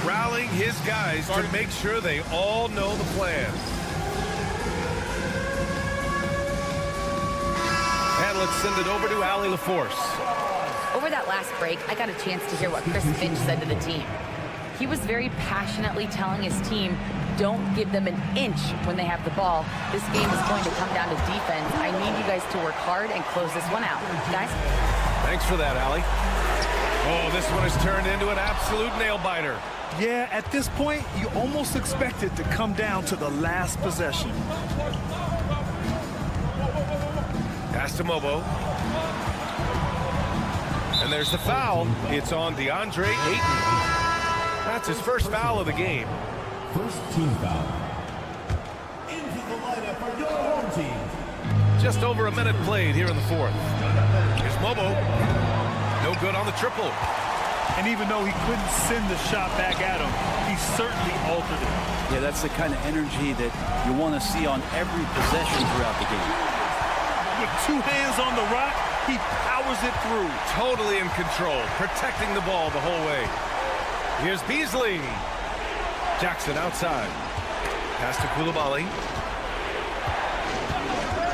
Rallying his guys to make sure they all know the plan. And let's send it over to Allie LaForce. Over that last break, I got a chance to hear what Chris Finch said to the team. He was very passionately telling his team, don't give them an inch when they have the ball. This game is going to come down to defense. I need you guys to work hard and close this one out. Guys? Thanks for that, Allie. Oh, this one has turned into an absolute nail-biter. Yeah, at this point, you almost expect it to come down to the last possession. Pass to Mobo. And there's the foul. It's on DeAndre Ayton. That's his first foul of the game. First team foul. Into the lineup for your home team. Just over a minute played here in the fourth. Here's Mobo. No good on the triple. And even though he couldn't send the shot back at him, he certainly altered it. Yeah, that's the kind of energy that you want to see on every possession throughout the game. With 2 hands on the rock, he powers it through. Totally in control, protecting the ball the whole way. Here's Beasley. Jackson outside. Pass to Koulibaly.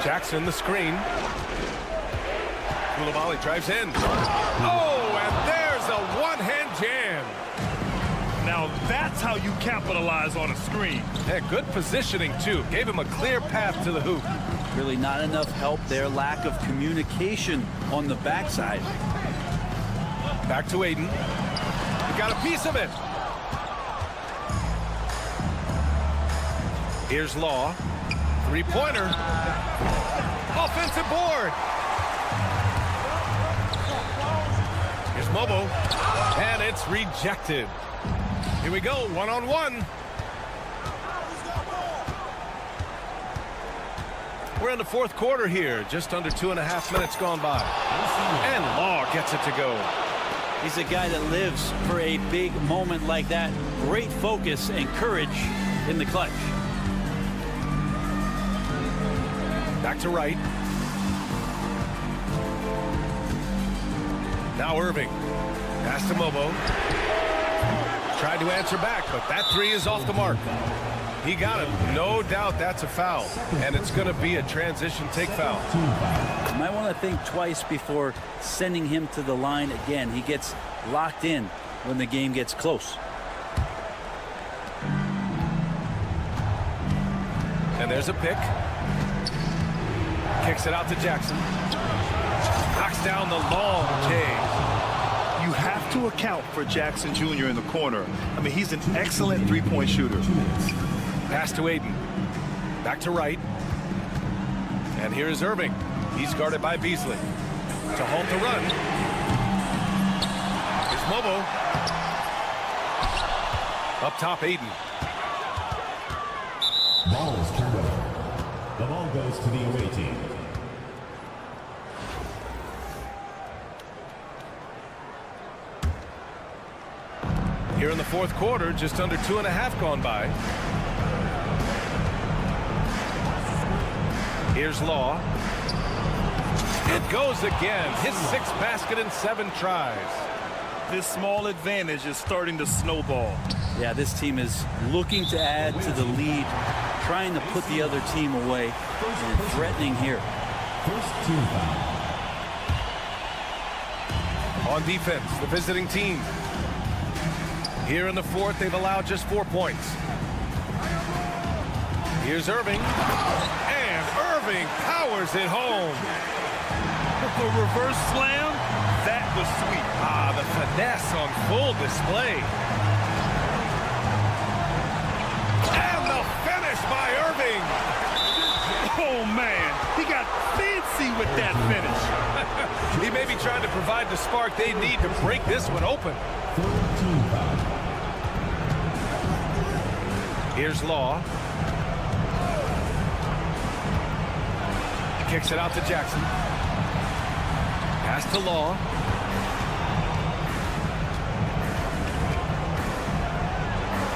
Jackson the screen. Koulibaly drives in. Oh, and there's a one-hand jam. Now That's how you capitalize on a screen. Yeah, good positioning, too. Gave him a clear path to the hoop. Really not enough help there. Lack of communication on the backside. Back to Aiden. He got a piece of it. Here's Law. Three-pointer. Offensive board. Here's Mobo. And it's rejected. Here we go, one-on-one. We're in the fourth quarter here. Just under 2.5 minutes gone by. And Law gets it to go. He's a guy that lives for a big moment like that. Great focus and courage in the clutch. Back to right. Now Irving. Pass to Mobo. Tried to answer back, but that three is off the mark. He got it. No doubt that's a foul. And it's going to be a transition take foul. You might want to think twice before sending him to the line again. He gets locked in when the game gets close. And there's a pick. Kicks it out to Jackson. Knocks down the long J. You have to account for Jackson Jr. in the corner. I mean, he's an excellent three-point shooter. Pass to Aiden. Back to right. And here is Irving. He's guarded by Beasley. To halt the run. Here's Mobo. Up top, Aiden. Ball is turned over. The ball goes to the away team. Here in the fourth quarter, just under 2.5 gone by. Here's Law. It goes again. His 6th basket in 7 tries. This small advantage is starting to snowball. Yeah, this team is looking to add to the lead, trying to put the other team away, and threatening here. First team foul. On defense, the visiting team. Here in the fourth, they've allowed just 4 points. Here's Irving. And Irving powers it home. The reverse slam, that was sweet. Ah, the finesse on full display. And the finish by Irving. Oh, man, he got fancy with that finish. He may be trying to provide the spark they need to break this one open. Third team foul. Here's Law. Kicks it out to Jackson. Pass to Law.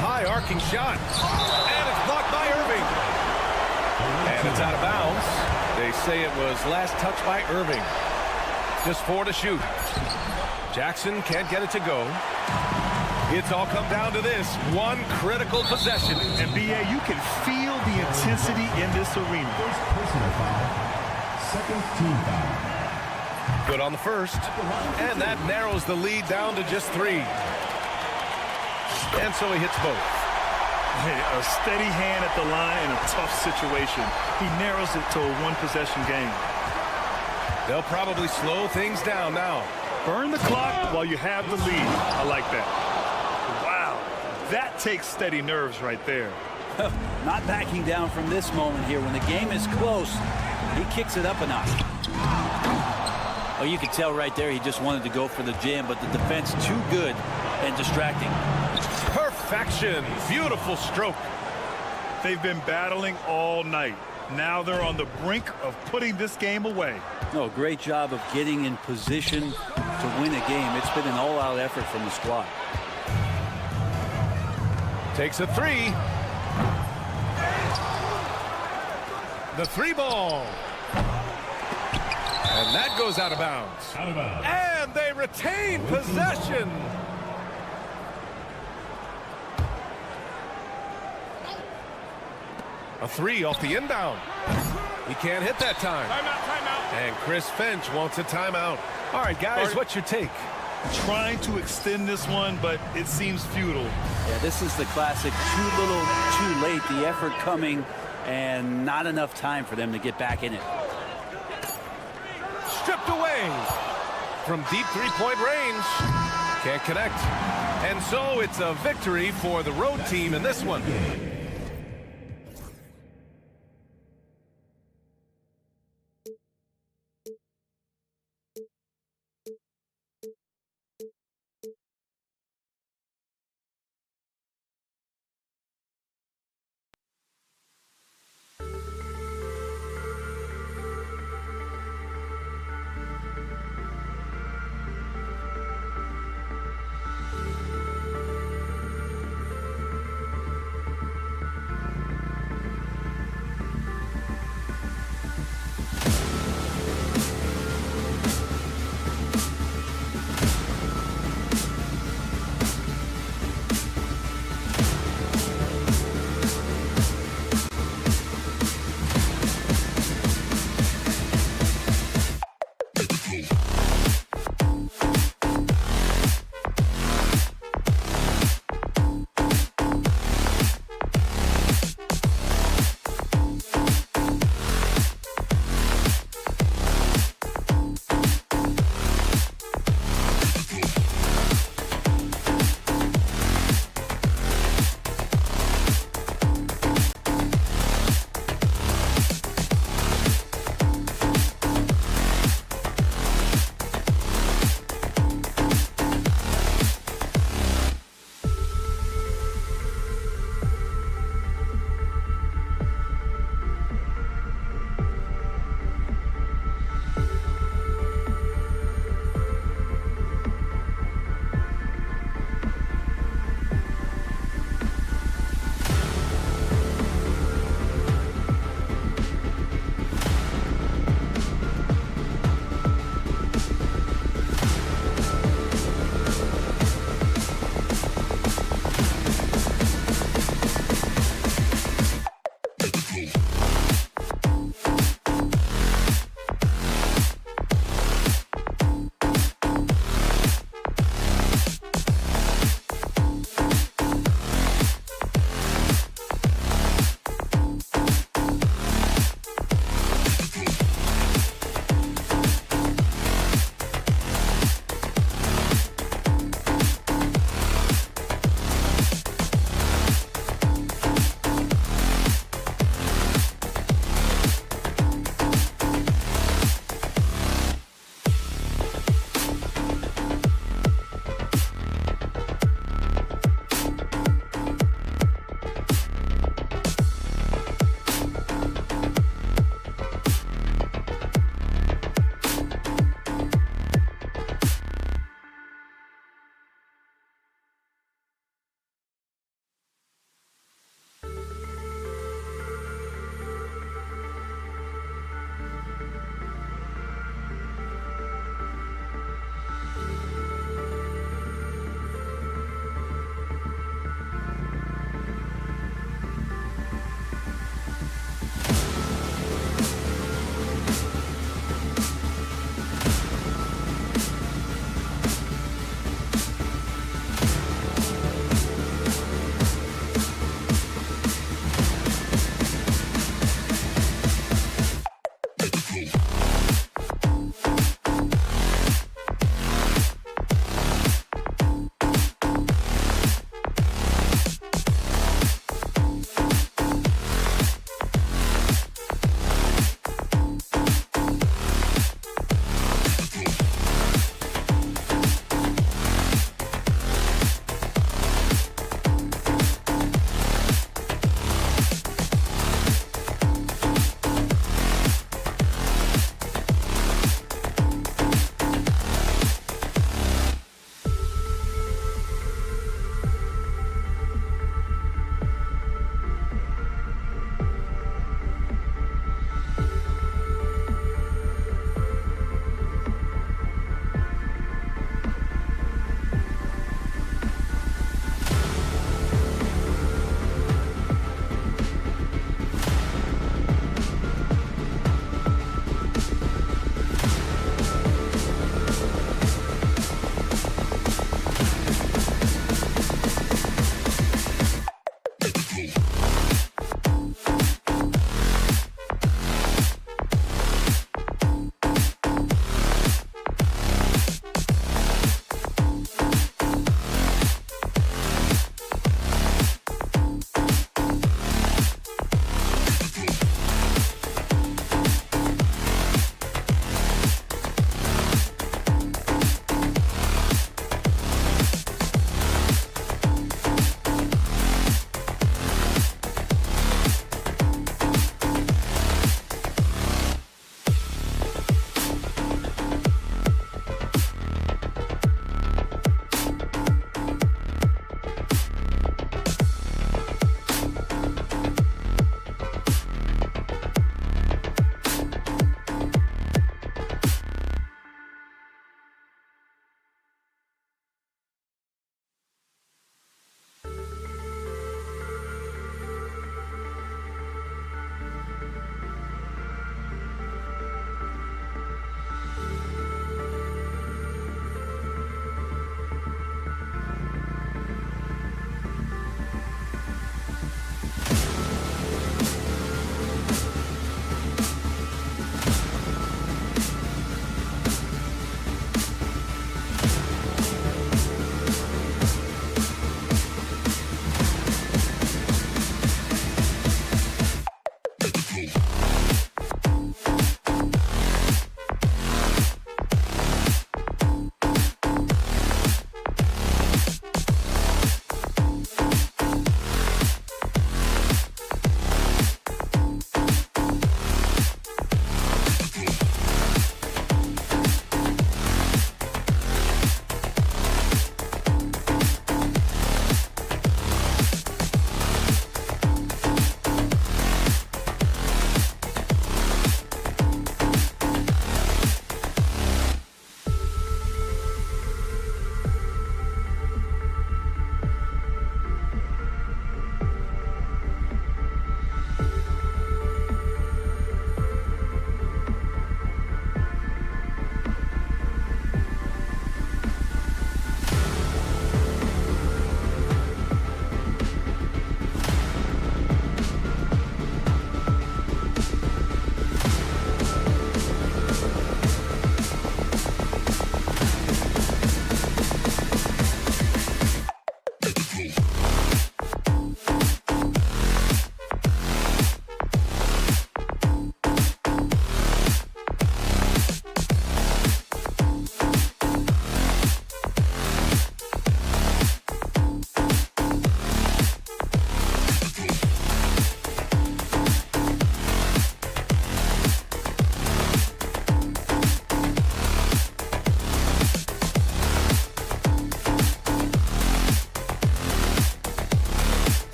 High arcing shot. And it's blocked by Irving. And it's out of bounds. They say it was last touched by Irving. Just 4 to shoot. Jackson can't get it to go. It's all come down to this one critical possession. And B.A., you can feel the intensity in this arena. First personal foul. Second team foul. Good on the first. And that narrows the lead down to just 3. And so he hits both. Hey, a steady hand at the line in a tough situation. He narrows it to a one-possession game. They'll probably slow things down now. Burn the clock while you have the lead. I like that. Wow, that takes steady nerves right there. Not backing down from this moment here. When the game is close, he kicks it up a notch. Oh, you could tell right there he just wanted to go for the jam, but the defense too good and distracting. Perfection. Beautiful stroke. They've been battling all night. Now they're on the brink of putting this game away. No, great job of getting in position to win a game. It's been an all-out effort from the squad. Takes a 3. The 3 ball. And that goes out of bounds. Out of bounds. And they retain possession. A 3 off the inbound. He can't hit that time. Timeout, timeout. And Chris Finch wants a timeout. All right, guys, what's your take? trying to extend this one, but it seems futile. Yeah, this is the classic too little, too late. The effort coming and not enough time for them to get back in it. Stripped away from deep three-point range. Can't connect. And so it's a victory for the road team in this one.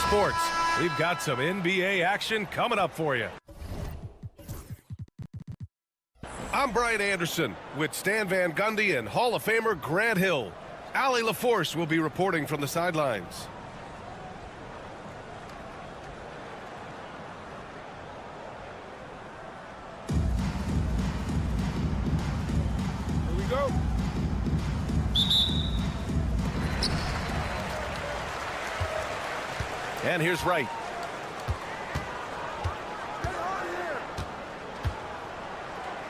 Sports. We've got some NBA action coming up for you. I'm Brian Anderson with Stan Van Gundy and Hall of Famer Grant Hill. Allie LaForce will be reporting from the sidelines. Here we go. And here's Wright.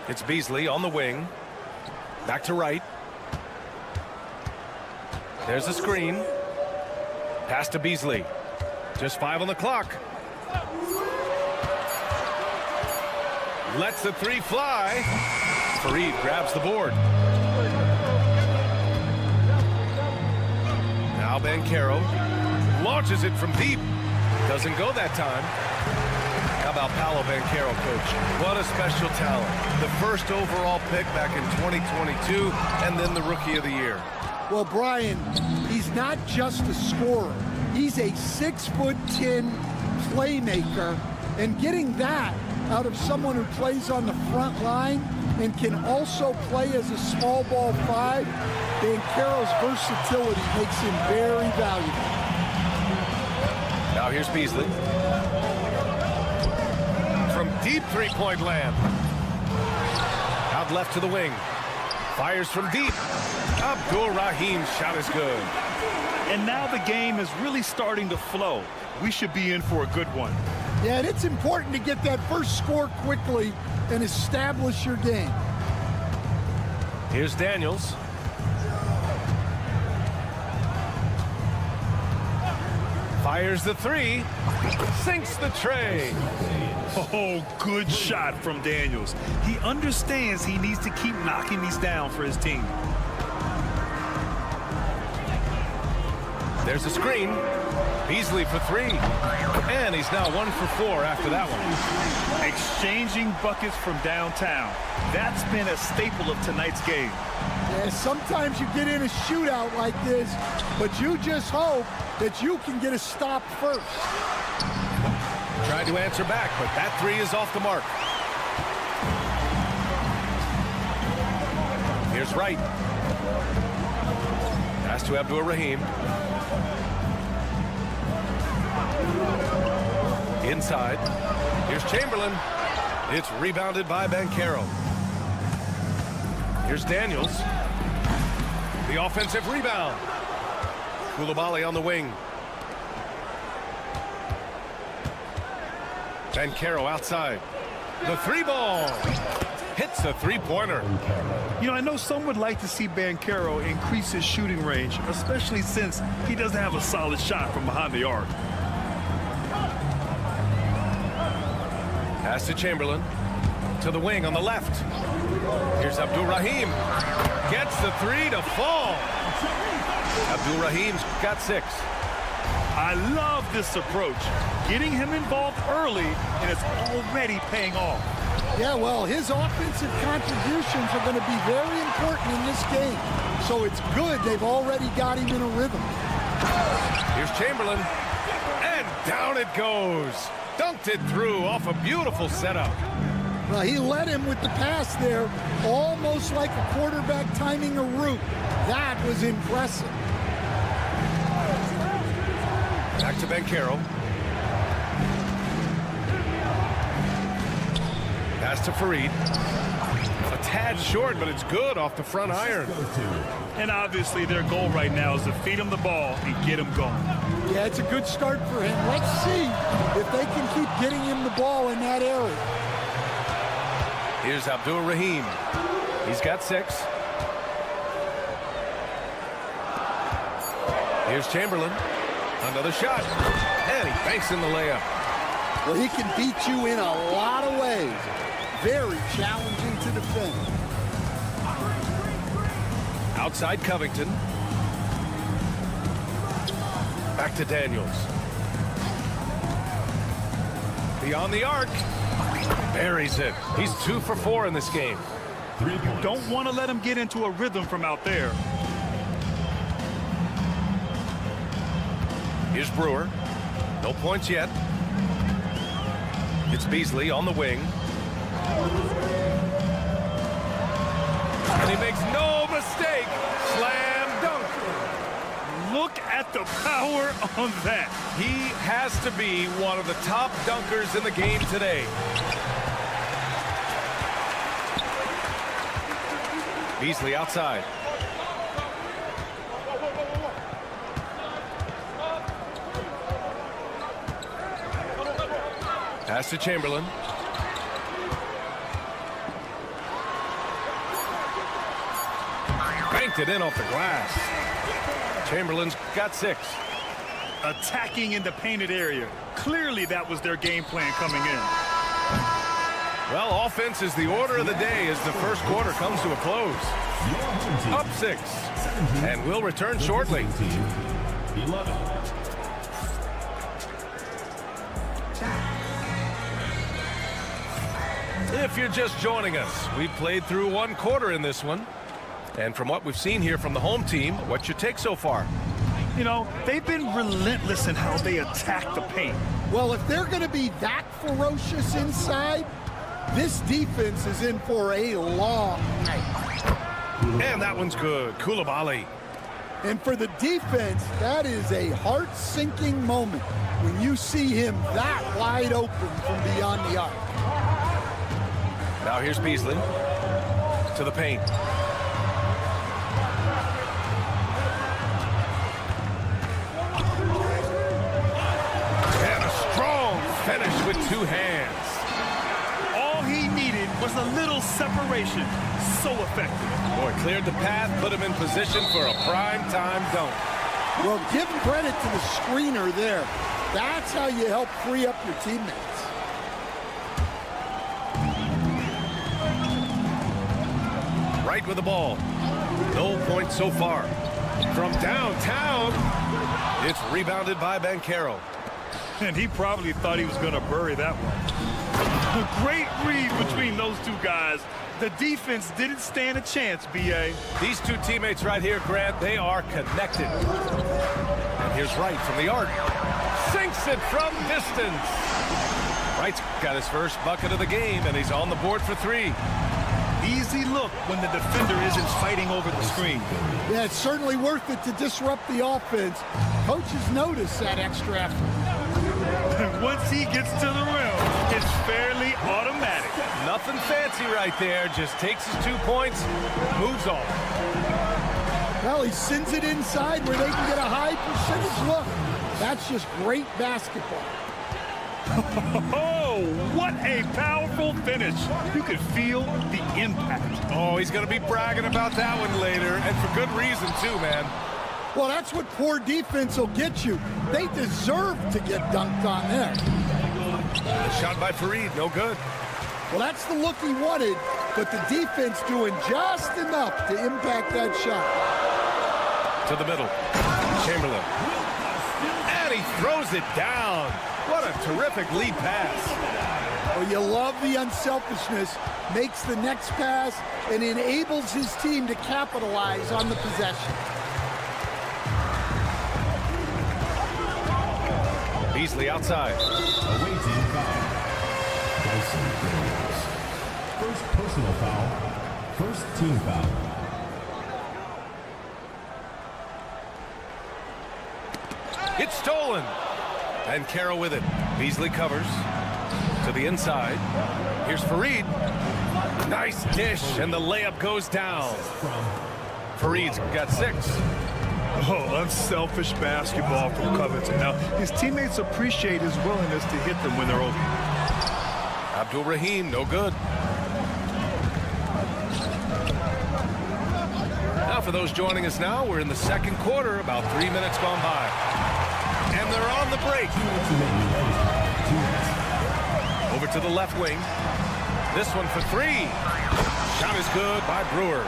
It's Beasley on the wing. Back to Wright. There's a screen. Pass to Beasley. Just 5 on the clock. Lets the three fly. Fareed grabs the board. Now Banchero launches it from deep. Doesn't go that time. How about Paolo Banchero, coach? What a special talent. The first overall pick back in 2022, and then the Rookie of the Year. Well, Brian, he's not just a scorer. He's a 6'10" playmaker, and getting that out of someone who plays on the front line and can also play as a small ball 5, Banchero's versatility makes him very valuable. Now here's Beasley. From deep three-point land. Out left to the wing. Fires from deep. Abdul Rahim's shot is good. And now the game is really starting to flow. We should be in for a good one. Yeah, and it's important to get that first score quickly and establish your game. Here's Daniels. Fires the three. Sinks the tray. Oh, good shot from Daniels. He understands he needs to keep knocking these down for his team. There's a screen. Beasley for 3. And he's now 1 for 4 after that one. Exchanging buckets from downtown. That's been a staple of tonight's game. Yeah, sometimes you get in a shootout like this, but you just hope that you can get a stop first. Tried to answer back, but that 3 is off the mark. Here's Wright. Pass to Abdul Rahim. Inside. Here's Chamberlain. It's rebounded by Banchero. Here's Daniels. The offensive rebound. Koulibaly on the wing. Banchero outside. The 3-ball. Hits a 3-pointer. You know, I know some would like to see Banchero increase his shooting range, especially since he doesn't have a solid shot from behind the arc. Pass to Chamberlain. To the wing on the left. Here's Abdul Rahim. Gets the 3 to fall. Abdul Rahim's got 6. I love this approach. Getting him involved early, and it's already paying off. Yeah, well, his offensive contributions are going to be very important in this game. So it's good they've already got him in a rhythm. Here's Chamberlain. And down it goes. Dunked it through off a beautiful setup. Well, he led him with the pass there, almost like a quarterback timing a route. That was impressive. Back to Banchero. Pass to Fareed. A tad short, but it's good off the front iron. And obviously their goal right now is to feed him the ball and get him going. Yeah, it's a good start for him. Let's see if they can keep getting him the ball in that area. Here's Abdul Rahim. He's got 6. Here's Chamberlain. Another shot. And he banks in the layup. Well, he can beat you in a lot of ways. Very challenging to defend. Outside Covington. Back to Daniels. Beyond the arc. Buries it. He's 2 for 4 in this game. You don't want to let him get into a rhythm from out there. Here's Brewer. No points yet. It's Beasley on the wing. And he makes no mistake. Slam dunk. Look at the power on that. He has to be one of the top dunkers in the game today. Beasley outside. Pass to Chamberlain. Banked it in off the glass. Chamberlain's got 6. Attacking in the painted area. Clearly that was their game plan coming in. Well, offense is the order of the day as the first quarter comes to a close. Up 6. And we'll return shortly. 11. If you're just joining us, we've played through 1 quarter in this one. And from what we've seen here from the home team, what's your take so far? You know, they've been relentless in how they attack the paint. Well, if they're going to be that ferocious inside, this defense is in for a long night. And that one's good. Koulibaly. And for the defense, that is a heart-sinking moment when you see him that wide open from beyond the arc. Now here's Beasley to the paint. And a strong finish with 2 hands. All he needed was a little separation. So effective. Boy, cleared the path, put him in position for a prime-time dunk. Well, give credit to the screener there. That's how you help free up your teammates. Right with the ball. No points so far. From downtown, it's rebounded by Banchero. And he probably thought he was going to bury that one. A great read between those 2 guys. The defense didn't stand a chance, B.A. These 2 teammates right here, Grant, they are connected. And here's Wright from the arc. Sinks it from distance. Wright's got his first bucket of the game, and he's on the board for 3. Easy look when the defender isn't fighting over the screen. Yeah, it's certainly worth it to disrupt the offense. Coaches notice that extra effort. Once he gets to the rim, it's fairly automatic. Nothing fancy right there. Just takes his 2 points, moves on. Well, he sends it inside where they can get a high percentage look. That's just great basketball. Oh, what a powerful finish. You could feel the impact. Oh, he's going to be bragging about that one later, and for good reason, too, man. Well, that's what poor defense will get you. They deserve to get dunked on there. A shot by Fareed, no good. Well, that's the look he wanted, but the defense doing just enough to impact that shot. To the middle. Chamberlain. And he throws it down. What a terrific lead pass. Well, you love the unselfishness, makes the next pass, and enables his team to capitalize on the possession. Beasley outside. Away team foul. First personal foul. First team foul. It's stolen. And Carroll with it. Beasley covers. To the inside. Here's Fareed. Nice dish, and the layup goes down. Fareed's got 6. Oh, unselfish basketball from Covington. Now, his teammates appreciate his willingness to hit them when they're open. Abdul Rahim, no good. Now, for those joining us now, we're in the second quarter, about 3 minutes gone by. And they're on the break. Over to the left wing. This one for 3. Shot is good by Brewer.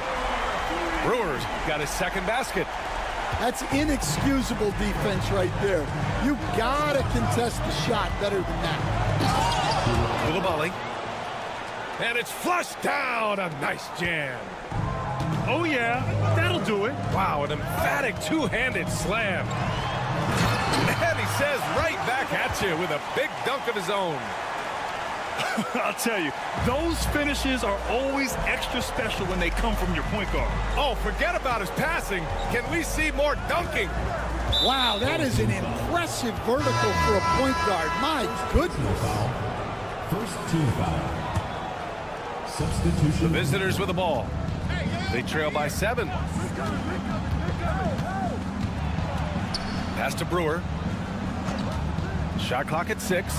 Brewer's got his second basket. That's inexcusable defense right there. You gotta contest the shot better than that. Koulibaly. And it's flushed down. A nice jam. Oh, yeah, that'll do it. Wow, an emphatic two-handed slam. And he says right back at you with a big dunk of his own. I'll tell you, those finishes are always extra special when they come from your point guard. Oh, forget about his passing. Can we see more dunking? Wow, that is an impressive vertical for a point guard. My goodness. First team foul. Substitution. The visitors with the ball. They trail by 7. Pass to Brewer. Shot clock at 6.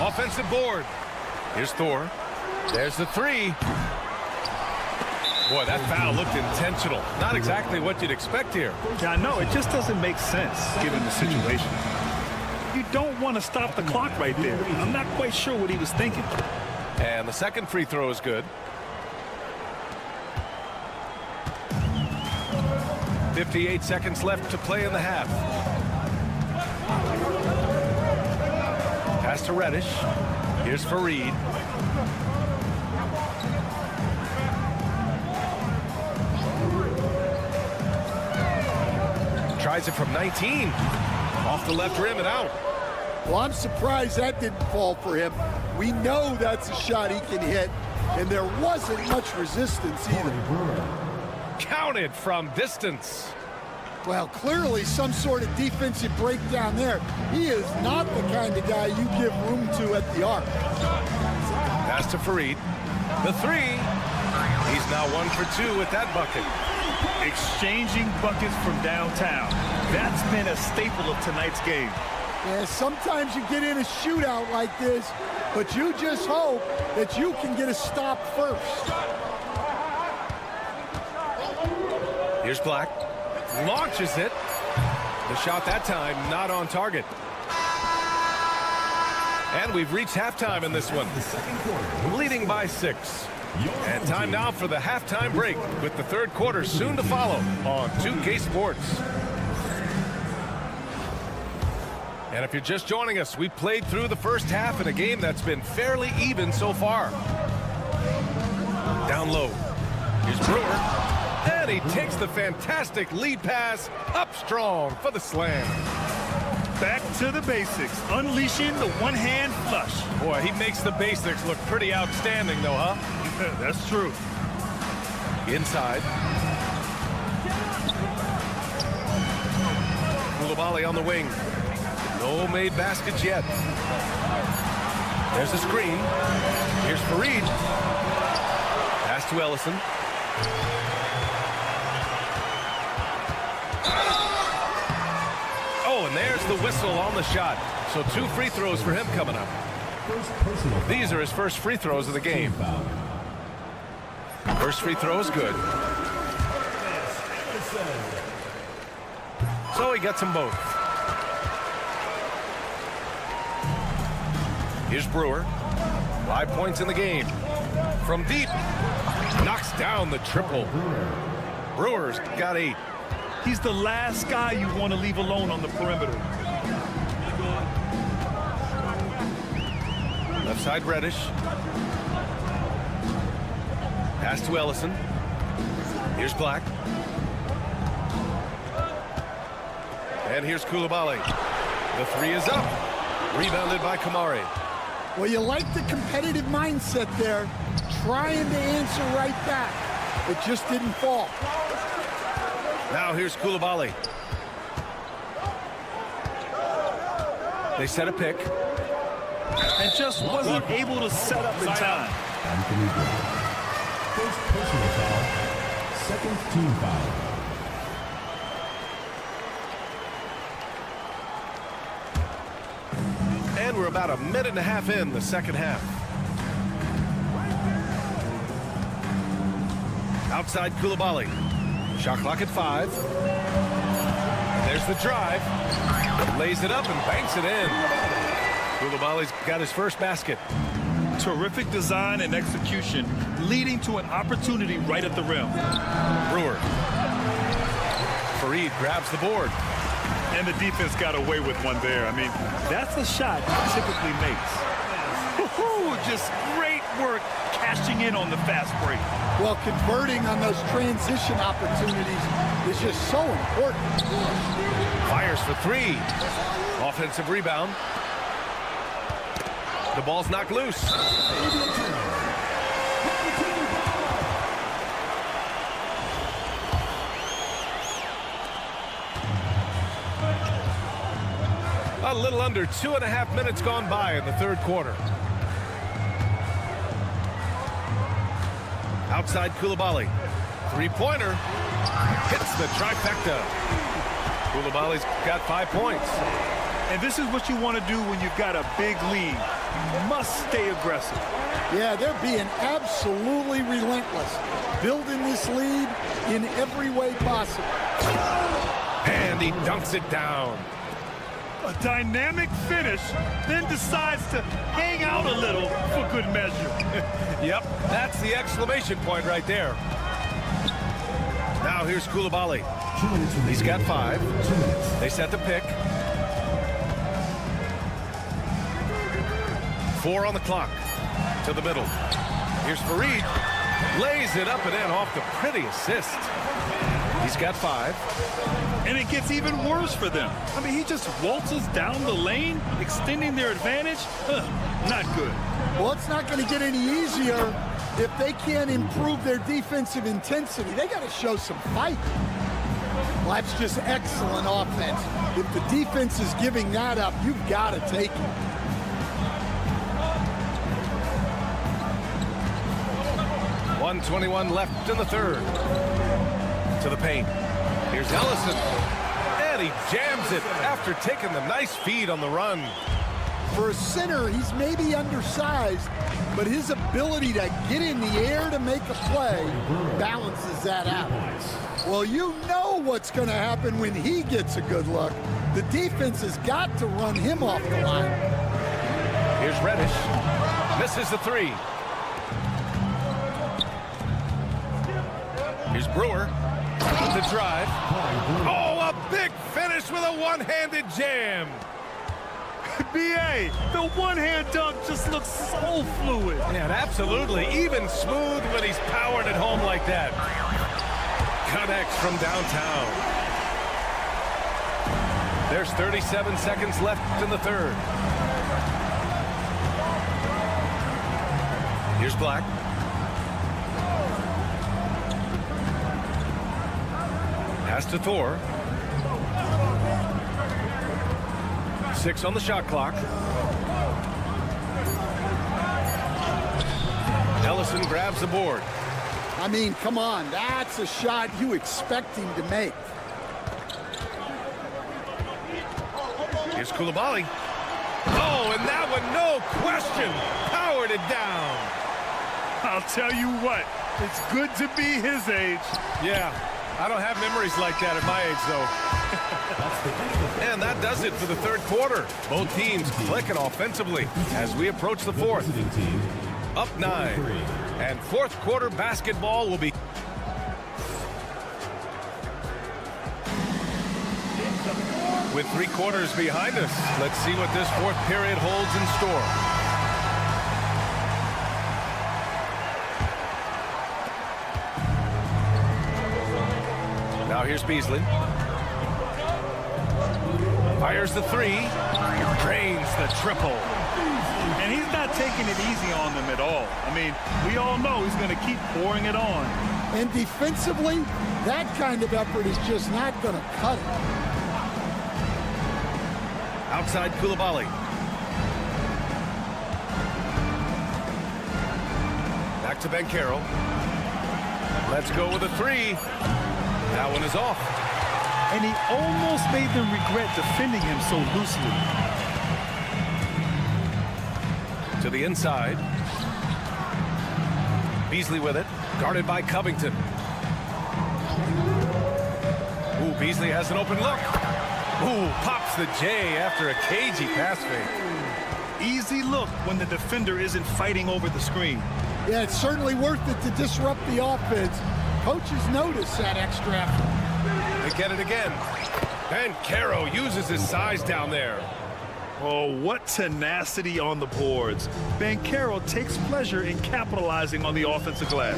Offensive board. Here's Thor. There's the 3. Boy, that foul looked intentional. Not exactly what you'd expect here. Yeah, I know. It just doesn't make sense given the situation. You don't want to stop the clock right there. I'm not quite sure what he was thinking. And the second free throw is good. 58 seconds left to play in the half. Pass to Reddish. Here's Fareed. Tries it from 19. Off the left rim and out. Well, I'm surprised that didn't fall for him. We know that's a shot he can hit, and there wasn't much resistance either. Counted from distance. Well, clearly some sort of defensive breakdown there. He is not the kind of guy you give room to at the arc. Pass to Fareed. The 3. He's now 1 for 2 with that bucket. Exchanging buckets from downtown. That's been a staple of tonight's game. Yeah, sometimes you get in a shootout like this, but you just hope that you can get a stop first. Here's Black. Launches it. The shot that time not on target. And we've reached halftime in this one. Leading by 6. And time now for the halftime break with the third quarter soon to follow on 2K Sports. And if you're just joining us, we played through the first half in a game that's been fairly even so far. Down low. Here's Brewer. And he takes the fantastic lead pass up strong for the slam. Back to the basics, unleashing the one-hand flush. Boy, he makes the basics look pretty outstanding, though, huh? That's true. Inside. Koulibaly on the wing. No made baskets yet. There's a screen. Here's Fareed. Pass to Ellison. Oh, and there's the whistle on the shot. So 2 free throws for him coming up. These are his first free throws of the game. First free throw is good. So he gets them both. Here's Brewer. 5 points in the game. From deep. Knocks down the triple. Brewer's got 8. He's the last guy you want to leave alone on the perimeter. Left side Reddish. Pass to Ellison. Here's Black. And here's Koulibaly. The 3 is up. Rebounded by Kamari. Well, you like the competitive mindset there, trying to answer right back. It just didn't fall. Now here's Koulibaly. They set a pick. And just wasn't able to set up in time. First personal foul. Second team foul. And we're about a minute and a half in the second half. Outside Koulibaly. Shot clock at 5. There's the drive. Lays it up and banks it in. Koulibaly's got his first basket. Terrific design and execution, leading to an opportunity right at the rim. Brewer. Fareed grabs the board. And the defense got away with one there. I mean, that's a shot he typically makes. Woo-hoo, just great work cashing in on the fast break. Well, converting on those transition opportunities is just so important. Fires for three. Offensive rebound. The ball's knocked loose. A little under 2.5 minutes gone by in the third quarter. Outside Koulibaly. Three-pointer. Hits the trifecta. Koulibaly's got 5 points. And this is what you want to do when you've got a big lead. You must stay aggressive. Yeah, they're being absolutely relentless. Building this lead in every way possible. And he dunks it down. A dynamic finish, then decides to hang out a little for good measure. Yep, that's the exclamation point right there. Now here's Koulibaly. He's got 5. They set the pick. 4 on the clock. To the middle. Here's Farid. Lays it up and in off the pretty assist. He's got 5. And it gets even worse for them. I mean, he just waltzes down the lane, extending their advantage. Not good. Well, it's not going to get any easier if they can't improve their defensive intensity. They got to show some fight. Well, that's just excellent offense. If the defense is giving that up, you've got to take it. .121 left in the third. To the paint. Here's Ellison. And he jams it after taking the nice feed on the run. For a center, he's maybe undersized, but his ability to get in the air to make a play balances that out. Well, you know what's going to happen when he gets a good look. The defense has got to run him off the line. Here's Reddish. Misses the 3. Here's Brewer. The drive. Oh, a big finish with a one-handed jam. B.A., the one-hand dunk just looks so fluid. And absolutely, even smooth when he's powered at home like that. Connects from downtown. There's 37 seconds left in the third. Here's Black. Pass to Thor. 6 on the shot clock. Ellison grabs the board. I mean, come on, that's a shot you expect him to make. Here's Koulibaly. Oh, and that one, no question, powered it down. I'll tell you what, it's good to be his age. Yeah, I don't have memories like that at my age, though. And that does it for the third quarter. Both teams clicking offensively as we approach the fourth. Up 9. And fourth quarter basketball will be... With 3 quarters behind us, let's see what this fourth period holds in store. Now here's Beasley. Fires the 3. Drains the triple. And he's not taking it easy on them at all. I mean, we all know he's going to keep pouring it on. And defensively, that kind of effort is just not going to cut it. Outside Koulibaly. Back to Banchero. Let's go with a 3. That one is off. And he almost made them regret defending him so loosely. To the inside. Beasley with it. Guarded by Covington. Ooh, Beasley has an open look. Ooh, pops the J after a cagey pass fake. Easy look when the defender isn't fighting over the screen. Yeah, it's certainly worth it to disrupt the offense. Coaches notice that extra effort. They get it again. And Caro uses his size down there. Oh, what tenacity on the boards. Banchero takes pleasure in capitalizing on the offensive glass.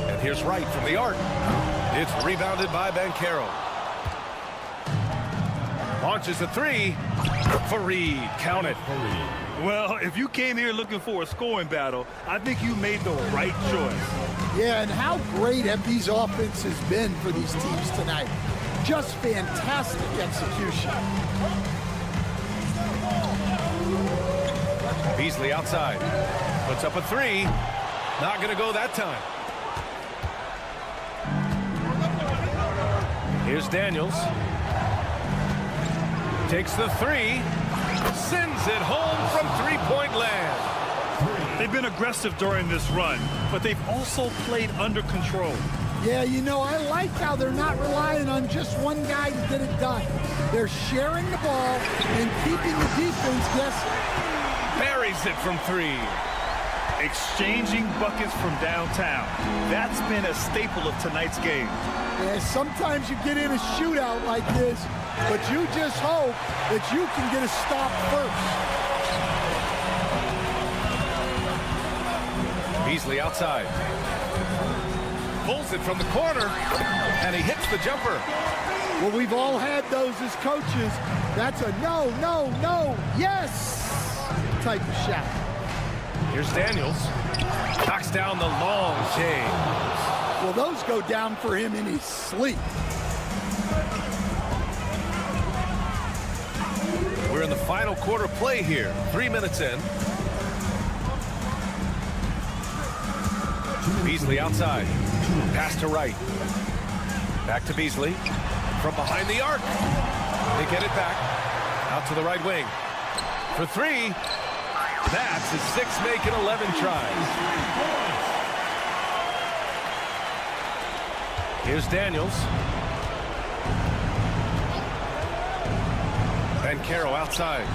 And here's Wright from the arc. It's rebounded by Banchero. Launches a three. Fareed, count it. Well, if you came here looking for a scoring battle, I think you made the right choice. Yeah, and how great FB's offense has been for these teams tonight. Just fantastic execution. Beasley outside. Puts up a three. Not going to go that time. Here's Daniels. Takes the three. Sends it home from three-point land. They've been aggressive during this run, but they've also played under control. Yeah, you know, I like how they're not relying on just one guy to get it done. They're sharing the ball and keeping the defense guessing. Buries it from three. Exchanging buckets from downtown. That's been a staple of tonight's game. Yeah, sometimes you get in a shootout like this, but you just hope that you can get a stop first. Beasley outside. Pulls it from the corner, and he hits the jumper. Well, we've all had those as coaches. That's a no, no, no, yes type of shot. Here's Daniels. Knocks down the long James. Well, those go down for him in his sleep. We're in the final quarter play here. 3 minutes in. Beasley outside. Pass to Wright. Back to Beasley. From behind the arc. They get it back. Out to the right wing. For three. That's his sixth make in 11 tries. Here's Daniels. Banchero outside.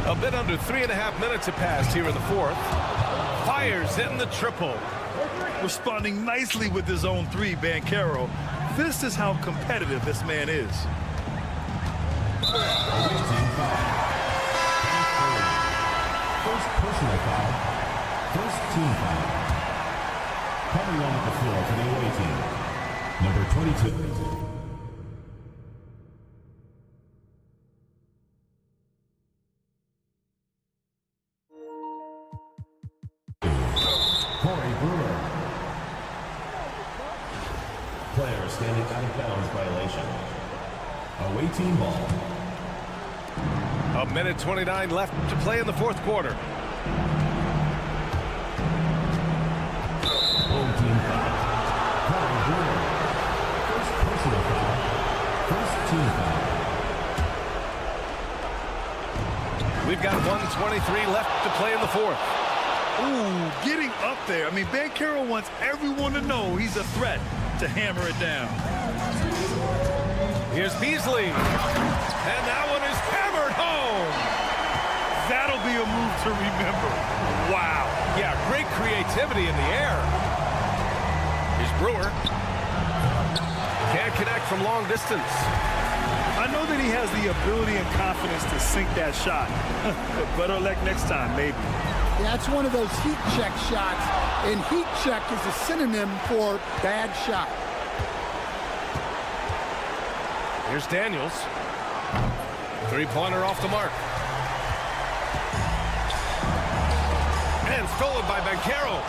A bit under 3.5 minutes have passed here in the fourth. Fires in the triple. Responding nicely with his own three, Banchero. This is how competitive this man is. First personal foul. First team foul. Coming onto the floor for the away team. Number 22. Player standing out of bounds violation. Away team ball. A minute 29 left to play in the fourth quarter. Home team foul. Corey Brewer. First personal foul. First team foul. We've got 1:23 left to play in the fourth. Ooh, getting up there. I mean, Banchero wants everyone to know he's a threat to hammer it down. Here's Beasley. And that one is hammered home. That'll be a move to remember. Wow. Yeah, great creativity in the air. Here's Brewer. Can't connect from long distance. I know that he has the ability and confidence to sink that shot. Better luck next time, maybe. Yeah, it's one of those heat check shots, and heat check is a synonym for bad shot. Here's Daniels. Three-pointer off the mark. And stolen by Banchero.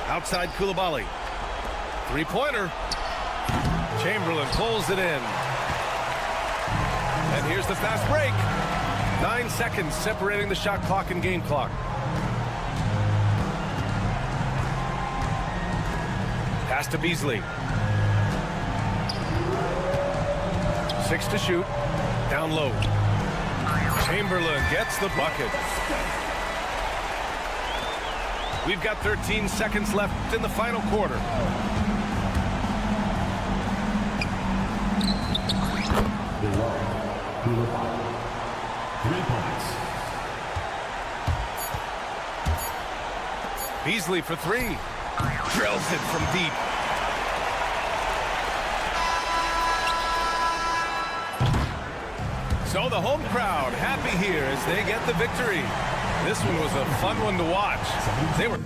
Outside Koulibaly. Three-pointer. Chamberlain pulls it in. And here's the fast break. 9 seconds separating the shot clock and game clock. Pass to Beasley. 6 to shoot. Down low. Chamberlain gets the bucket. We've got 13 seconds left in the final quarter. Below. 3 points. Beasley for three. Drills it from deep. So the home crowd happy here as they get the victory. This one was a fun one to watch. They were...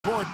Board.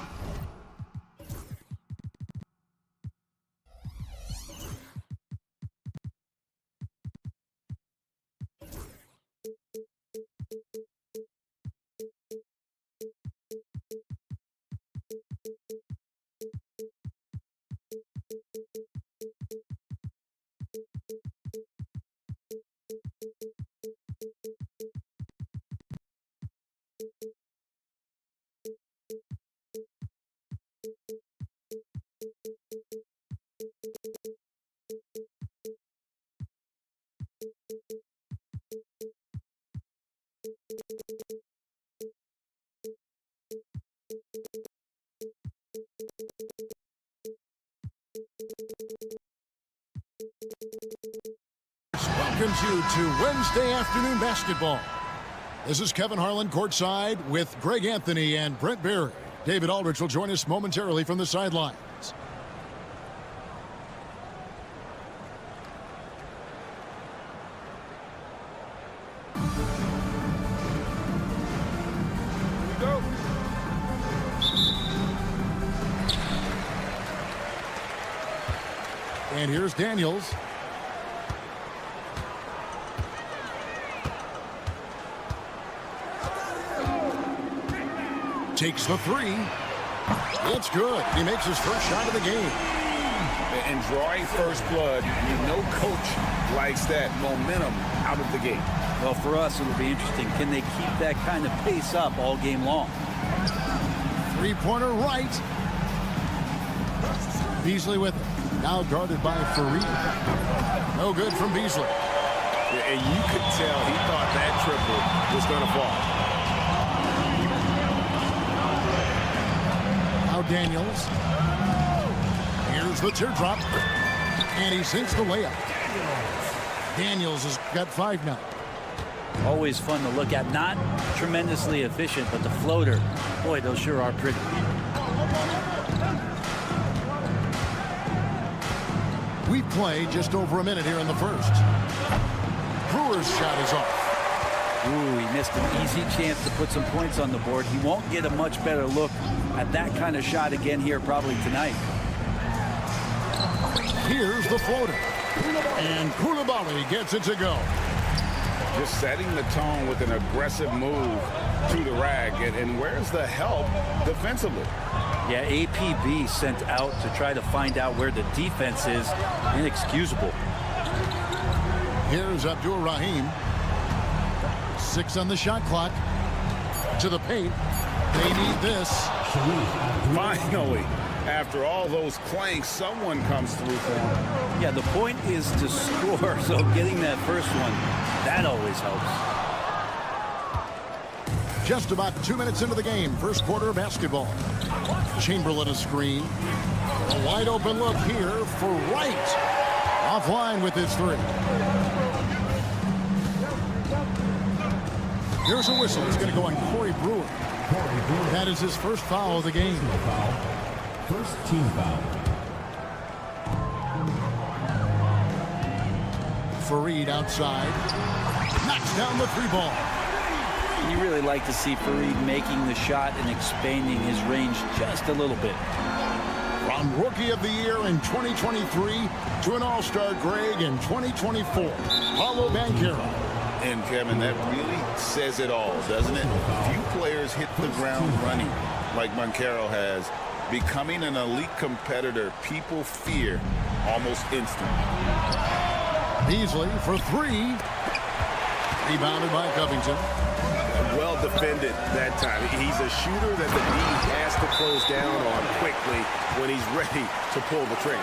Welcomes you to Wednesday afternoon basketball. This is Kevin Harlan courtside with Greg Anthony and Brent Berry. David Aldridge will join us momentarily from the sidelines. Go. And here's Daniels. Takes the three. It's good. He makes his first shot of the game. And drawing first blood, you know coach likes that momentum out of the gate. Well, for us, it'll be interesting. Can they keep that kind of pace up all game long? Three-pointer right. Beasley with it. Now guarded by Fareed. No good from Beasley. Yeah, and you could tell he thought that triple was going to fall. Now Daniels. Here's the teardrop. And he sinks the layup. Daniels has got 5 now. Always fun to look at. Not tremendously efficient, but the floater, boy, those sure are pretty. We play just over a minute here in the first. Brewer's shot is off. Ooh, he missed an easy chance to put some points on the board. He won't get a much better look at that kind of shot again here probably tonight. Here's the floater. And Koulibaly gets it to go. Just setting the tone with an aggressive move to the rag. And where's the help defensively? Yeah, APB sent out to try to find out where the defense is. Inexcusable. Here's Abdul Rahim. 6 on the shot clock. To the paint. They need this. Finally, after all those clanks, someone comes through for them. Yeah, the point is to score, so getting that first one, that always helps. Just about 2 minutes into the game. First quarter of basketball. Chamberlain a screen. A wide open look here for Wright. Offline with his 3. Here's a whistle. It's going to go on Corey Brewer. That is his first foul of the game. First team foul. Fareed outside. Knocks down the 3 ball. You really like to see Fareed making the shot and expanding his range just a little bit. From Rookie of the Year in 2023 to an All-Star Greg in 2024. Paolo Banchero. And Kevin, that really says it all, doesn't it? Few players hit the ground running like Banchero has. Becoming an elite competitor, people fear almost instantly. Beasley for 3. Rebounded by Covington. Well defended that time. He's a shooter that the D has to close down on quickly when he's ready to pull the trigger.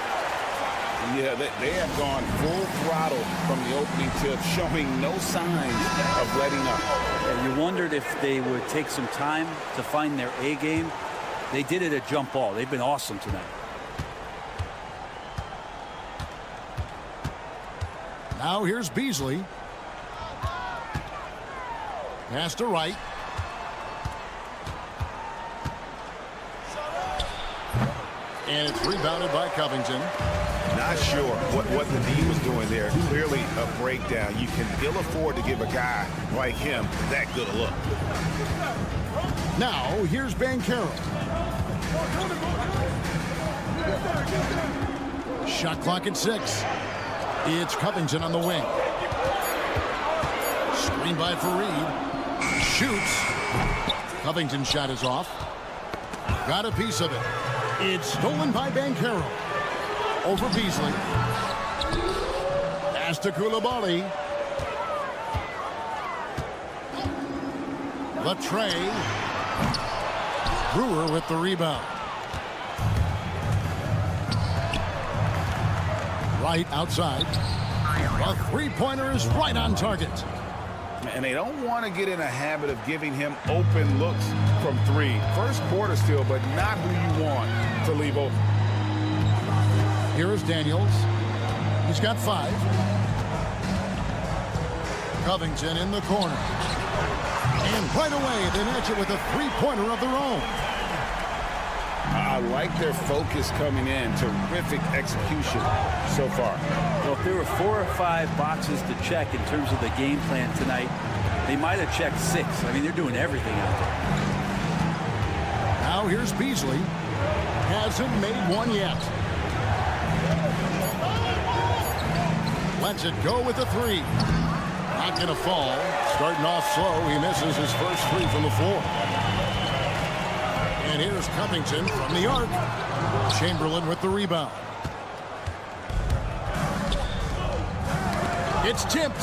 Yeah, they have gone full throttle from the opening tip, showing no signs of letting up. And you wondered if they would take some time to find their A game. They did it at jump ball. They've been awesome tonight. Now here's Beasley. Pass to Wright. And it's rebounded by Covington. Not sure what the D was doing there. Clearly a breakdown. You can ill afford to give a guy like him that good a look. Now here's Banchero. Shot clock at 6. It's Covington on the wing. Screen by Fareed. Shoots. Covington's shot is off. Got a piece of it. It's stolen by Banchero. Over Beasley. Pass to Koulibaly. Latre. Brewer with the rebound. Right outside. A three-pointer is right on target. And they don't want to get in a habit of giving him open looks from 3. First quarter still, but not who you want to leave open. Here is Daniels. He's got 5. Covington in the corner. And right away, they match it with a three-pointer of their own. I like their focus coming in. Terrific execution so far. Well, if there were 4 or 5 boxes to check in terms of the game plan tonight, they might have checked 6. I mean, they're doing everything out there. Now here's Beasley. Hasn't made one yet. Lets it go with a 3. Not going to fall. Starting off slow, he misses his first 3 from the floor. And here's Covington from the arc. Chamberlain with the rebound. It's tipped.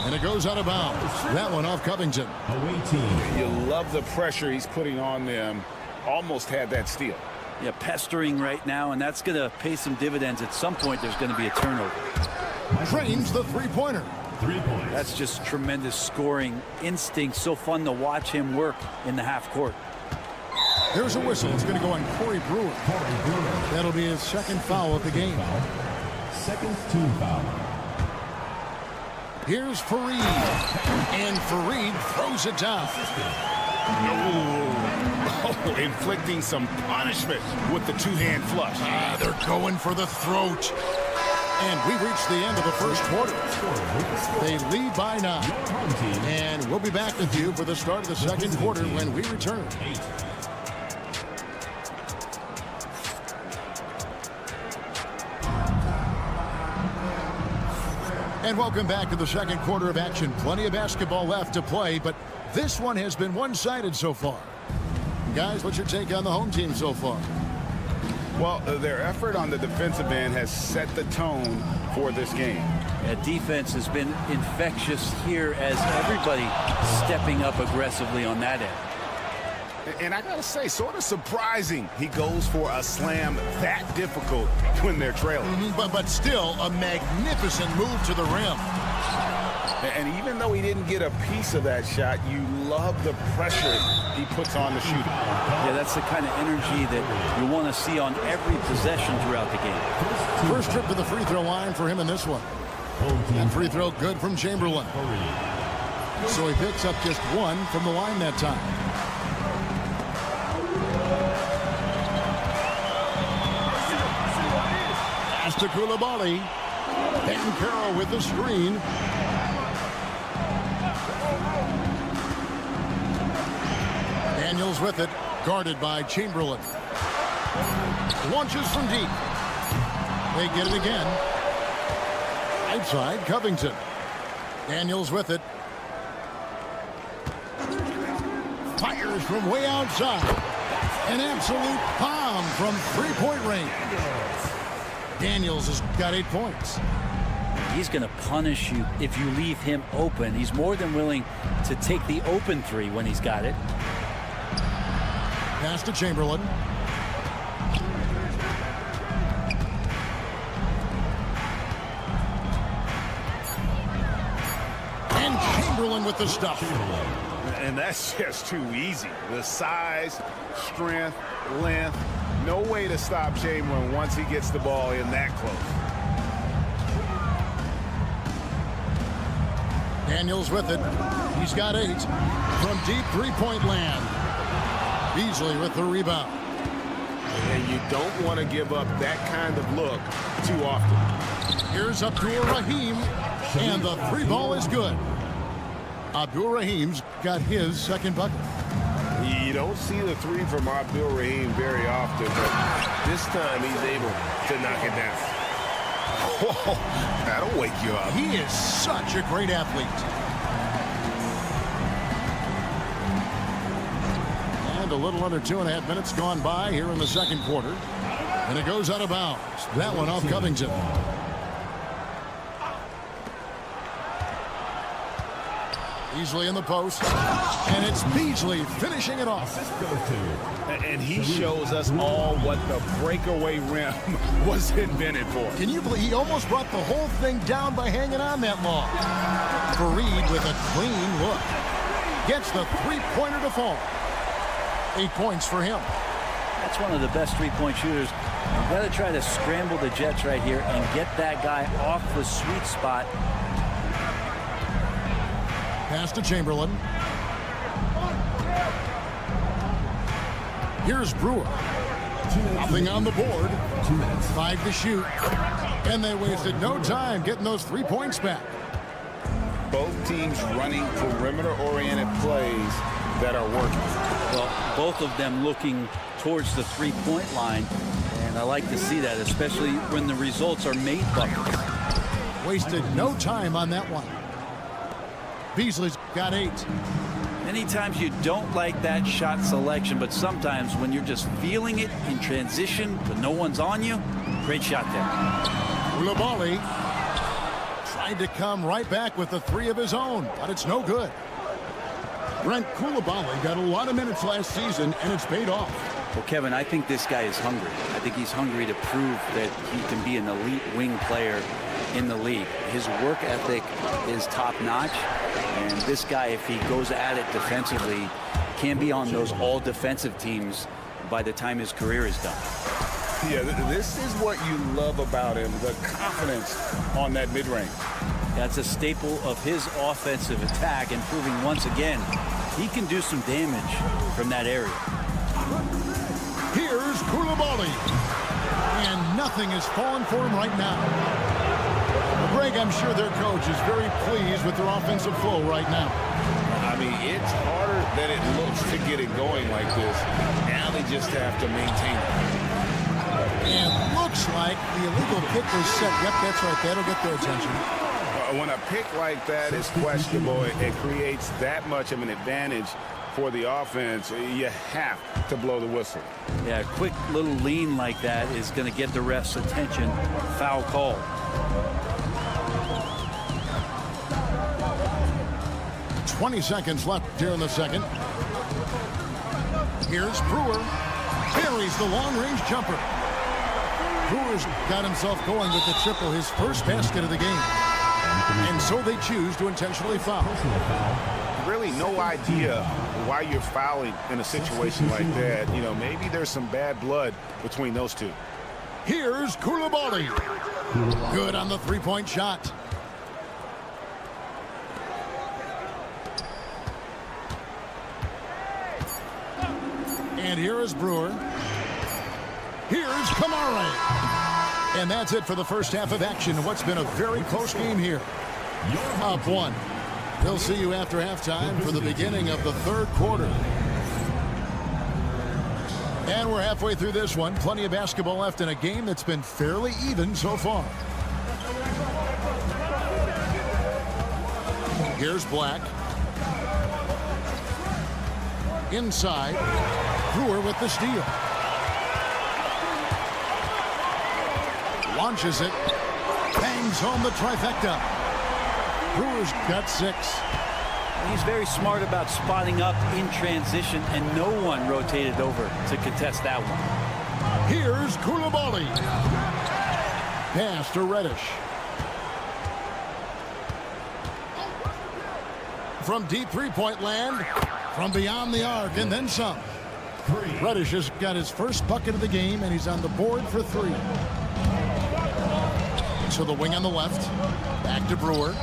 And it goes out of bounds. That one off Covington. Away team. You love the pressure he's putting on them. Almost had that steal. Yeah, pestering right now, and that's going to pay some dividends. At some point, there's going to be a turnover. Trains the three-pointer. 3 points. That's just tremendous scoring instinct. So fun to watch him work in the half court. There's a whistle. It's going to go on Corey Brewer. That'll be his second foul of the game. Second team foul. Here's Fareed. And Fareed throws it down. Oh, inflicting some punishment with the two-hand flush. They're going for the throat. And we reach the end of the first quarter. They lead by 9. And we'll be back with you for the start of the second quarter when we return. And welcome back to the second quarter of action. Plenty of basketball left to play, but this one has been one-sided so far. Guys, what's your take on the home team so far? Well, their effort on the defensive end has set the tone for this game. Yeah, defense has been infectious here as everybody stepping up aggressively on that end. And I gotta say, sort of surprising he goes for a slam that difficult when they're trailing. But still a magnificent move to the rim. And even though he didn't get a piece of that shot, you love the pressure he puts on the shooter. Yeah, that's the kind of energy that you want to see on every possession throughout the game. First trip to the free throw line for him in this one. And free throw good from Chamberlain. So he picks up just 1 from the line that time. Pass to Koulibaly. Banchero with the screen. Daniels with it, guarded by Chamberlain. Launches from deep. They get it again. Outside, Covington. Daniels with it. Fires from way outside. An absolute bomb from three-point range. Daniels has got 8 points. He's going to punish you if you leave him open. He's more than willing to take the open 3 when he's got it. Pass to Chamberlain. And Chamberlain with the stuff. And that's just too easy. The size, strength, length. No way to stop Chamberlain once he gets the ball in that close. Daniels with it. He's got 8 from deep three-point land. Beasley with the rebound. And you don't want to give up that kind of look too often. Here's Abdur-Rahim, and the 3 ball is good. Abdur-Rahim's got his second bucket. You don't see the three from Abdul Rahim very often, but this time he's able to knock it down. Whoa, that'll wake you up. He is such a great athlete. And a little under 2.5 minutes gone by here in the second quarter. And it goes out of bounds. That one off Covington. Beasley in the post. And it's Beasley finishing it off. And he shows us all what the breakaway rim was invented for. Can you believe he almost brought the whole thing down by hanging on that long? Fareed with a clean look. Gets the three-pointer to fall. 8 points for him. That's one of the best three-point shooters. You've got to try to scramble the Jets right here and get that guy off the sweet spot. Pass to Chamberlain. Here's Brewer. Nothing on the board. 5 to shoot. And they wasted no time getting those 3 points back. Both teams running perimeter-oriented plays that are working. Well, both of them looking towards the three-point line. And I like to see that, especially when the results are made buckets. Wasted no time on that one. Beasley's got 8. Many times you don't like that shot selection, but sometimes when you're just feeling it in transition, but no one's on you, great shot there. Koulibaly tried to come right back with the 3 of his own, but it's no good. Brent Koulibaly got a lot of minutes last season, and it's paid off. Well, Kevin, I think this guy is hungry. I think he's hungry to prove that he can be an elite wing player in the league. His work ethic is top-notch, and this guy, if he goes at it defensively, can be on those all-defensive teams by the time his career is done. Yeah, this is what you love about him, the confidence on that mid-range. That's a staple of his offensive attack, and proving once again he can do some damage from that area. Here's Koulibaly. And nothing is falling for him right now. Greg, I'm sure their coach is very pleased with their offensive flow right now. I mean, it's harder than it looks to get it going like this. Now they just have to maintain it. And looks like the illegal kick was set. Yep, that's right. That'll get their attention. When a pick like that is questionable, it creates that much of an advantage for the offense. You have to blow the whistle. Yeah, a quick little lean like that is going to get the ref's attention. Foul call. .20 seconds left here in the second. Here's Brewer. Buries the long-range jumper. Brewer's got himself going with the triple, his first basket of the game. And so they choose to intentionally foul. Really no idea why you're fouling in a situation like that. You know, maybe there's some bad blood between those two. Here's Koulibaly. Good on the three-point shot. And here is Brewer. Here's Kamara. And that's it for the first half of action. What's been a very close game here. Up 1. We'll see you after halftime for the beginning of the third quarter. And we're halfway through this one. Plenty of basketball left in a game that's been fairly even so far. Here's Black. Inside. Brewer with the steal. Launches it. Bangs home the trifecta. Brewer's got 6. He's very smart about spotting up in transition, and no one rotated over to contest that one. Here's Koulibaly. Pass to Reddish. From deep three-point land, from beyond the arc, and then some. Reddish has got his first bucket of the game, and he's on the board for 3. To the wing on the left. Back to Brewer.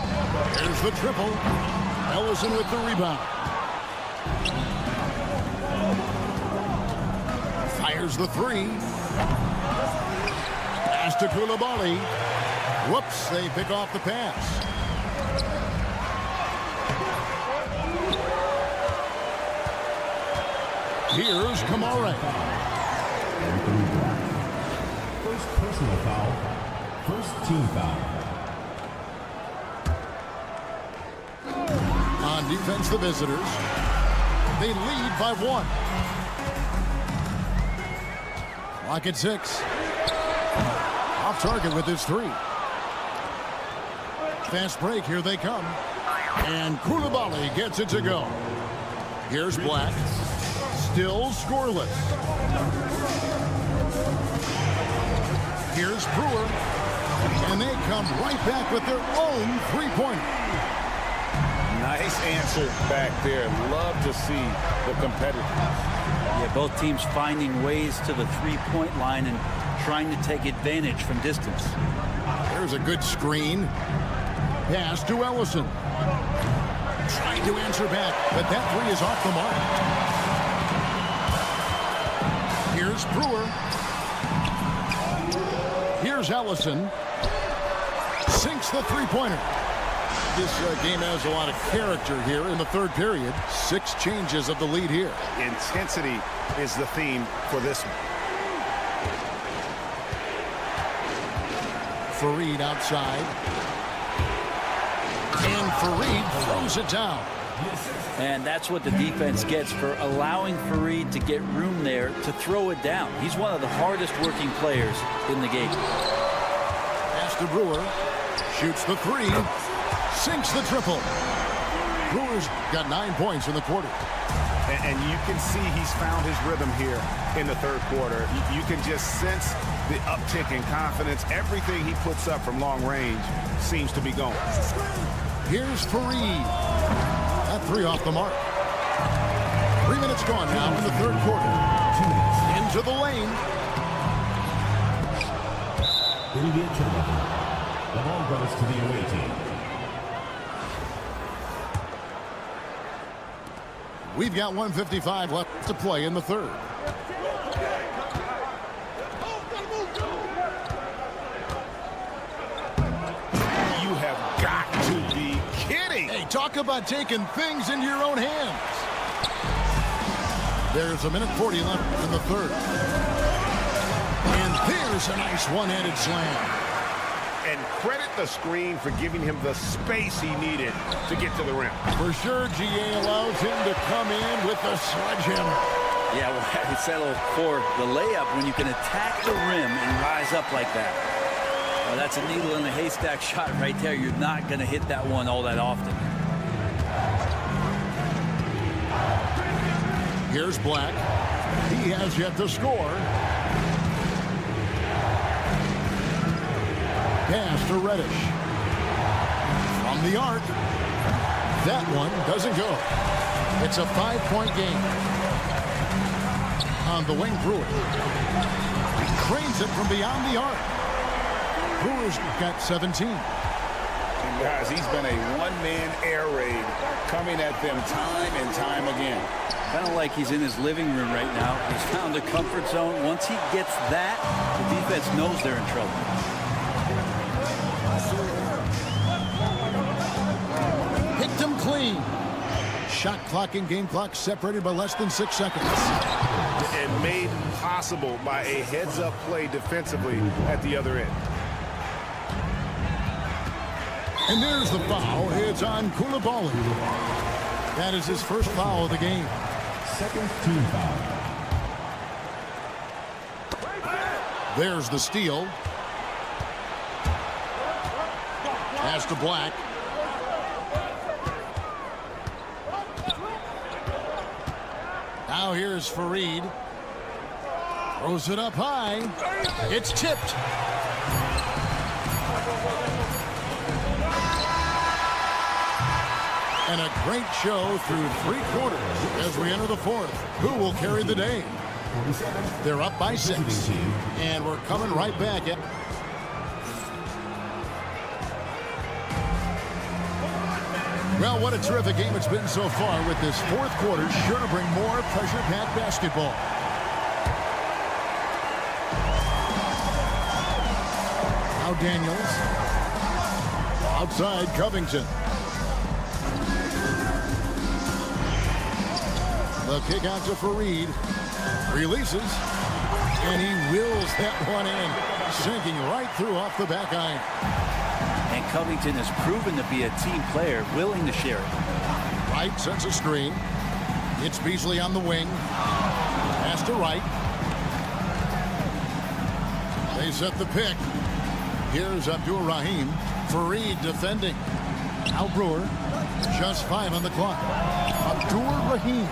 There's the triple. Ellison with the rebound. Fires the 3. Pass to Koulibaly. Whoops, they pick off the pass. Here's Kamara. First personal foul. First team foul. On defense, the visitors. They lead by 1. Clock at 6. Off target with his 3. Fast break, here they come. And Koulibaly gets it to go. Here's Black. Still scoreless. Here's Brewer. And they come right back with their own three-pointer. Nice answer back there. Love to see the competitiveness. Yeah, both teams finding ways to the three-point line and trying to take advantage from distance. There's a good screen. Pass to Ellison. Trying to answer back, but that 3 is off the mark. Here's Brewer. Here's Ellison. Sinks the three-pointer. This game has a lot of character here in the third period. 6 changes of the lead here. Intensity is the theme for this one. Fareed outside. And Fareed throws it down. And that's what the defense gets for allowing Fareed to get room there to throw it down. He's one of the hardest working players in the game. Pass to Brewer. Shoots the 3. Sinks the triple. Brewer's got 9 points in the quarter. And you can see he's found his rhythm here in the third quarter. You can just sense the uptick in confidence. Everything he puts up from long range seems to be going. Here's Fareed. That 3 off the mark. 3 minutes gone now in the third quarter. Into the lane. It'll be a turnover. The ball goes to the away team. We've got 1:55 left to play in the third. You have got to be kidding. Hey, talk about taking things into your own hands. There's 1:40 left in the third. And there's a nice one-handed slam. And credit the screen for giving him the space he needed to get to the rim. For sure, GA allows him to come in with the sledgehammer. Yeah, well, he settled for the layup when you can attack the rim and rise up like that. Well, that's a needle in the haystack shot right there. You're not going to hit that one all that often. Here's Black. He has yet to score. Pass to Reddish. From the arc. That one doesn't go. It's a 5-point game. On the wing, Brewer. He cranes it from beyond the arc. Brewer's got 17. And guys, he's been a one-man air raid coming at them time and time again. Kind of like he's in his living room right now. He's found a comfort zone. Once he gets that, the defense knows they're in trouble. Picked him clean. Shot clock and game clock separated by less than 6 seconds. And made possible by a heads-up play defensively at the other end. And there's the foul. It's on Koulibaly. That is his first foul of the game. Second team foul. There's the steal. Pass to Black. Now here's Fareed. Throws it up high. It's tipped. And a great show through 3 quarters as we enter the fourth. Who will carry the day? They're up by 6. And we're coming right back. Well, what a terrific game it's been so far, with this fourth quarter sure to bring more pressure-packed basketball. Now Daniels. Outside Covington. The kick out to Fareed. Releases. And he wills that one in. Sinking right through off the back iron. And Covington has proven to be a team player, willing to share it. Wright sends a screen. It's Beasley on the wing. Pass to Wright. They set the pick. Here's Abdur-Rahim. Fareed defending. Al Brewer. Just 5 on the clock. Abdur-Rahim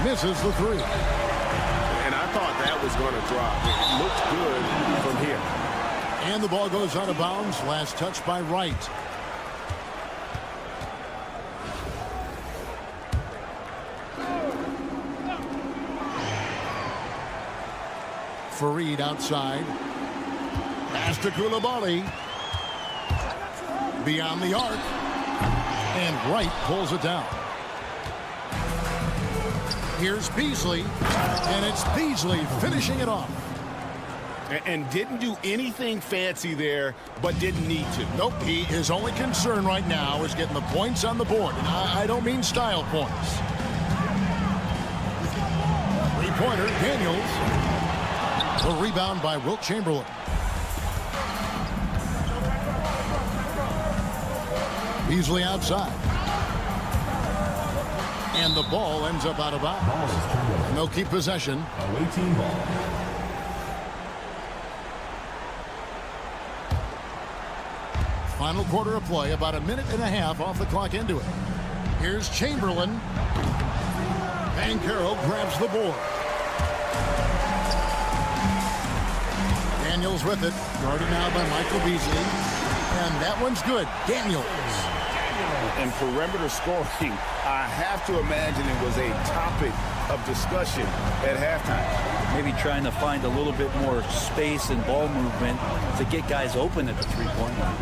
misses the 3. And I thought that was going to drop. It looked good from here. And the ball goes out of bounds. Last touch by Wright. Fareed outside. Pass to Koulibaly. Beyond the arc. And Wright pulls it down. Here's Beasley. And it's Beasley finishing it off. And didn't do anything fancy there, but didn't need to. Nope, his only concern right now is getting the points on the board. And I don't mean style points. Three-pointer, Daniels. The rebound by Wilt Chamberlain. Beasley outside. And the ball ends up out of bounds. And they'll keep possession. Away team ball. Final quarter of play, about a minute and a half off the clock into it. Here's Chamberlain. Banchero grabs the board. Daniels with it. Guarded now by Michael Beasley. And that one's good. Daniels. And perimeter scoring, I have to imagine it was a topic of discussion at halftime. Maybe trying to find a little bit more space and ball movement to get guys open at the three-point line.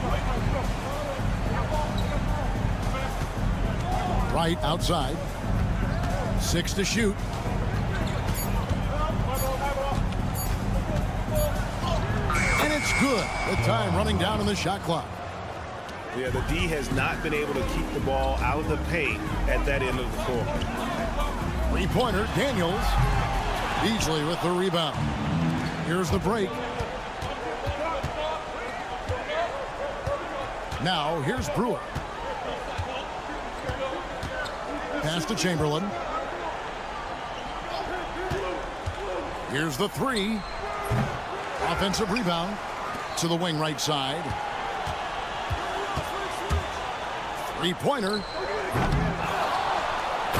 Wright outside. 6 to shoot. And it's good. The time running down on the shot clock. Yeah, the D has not been able to keep the ball out of the paint at that end of the court. Three-pointer, Daniels. Beasley with the rebound. Here's the break. Now, here's Brewer. Pass to Chamberlain. Here's the 3. Offensive rebound to the wing right side. Three-pointer.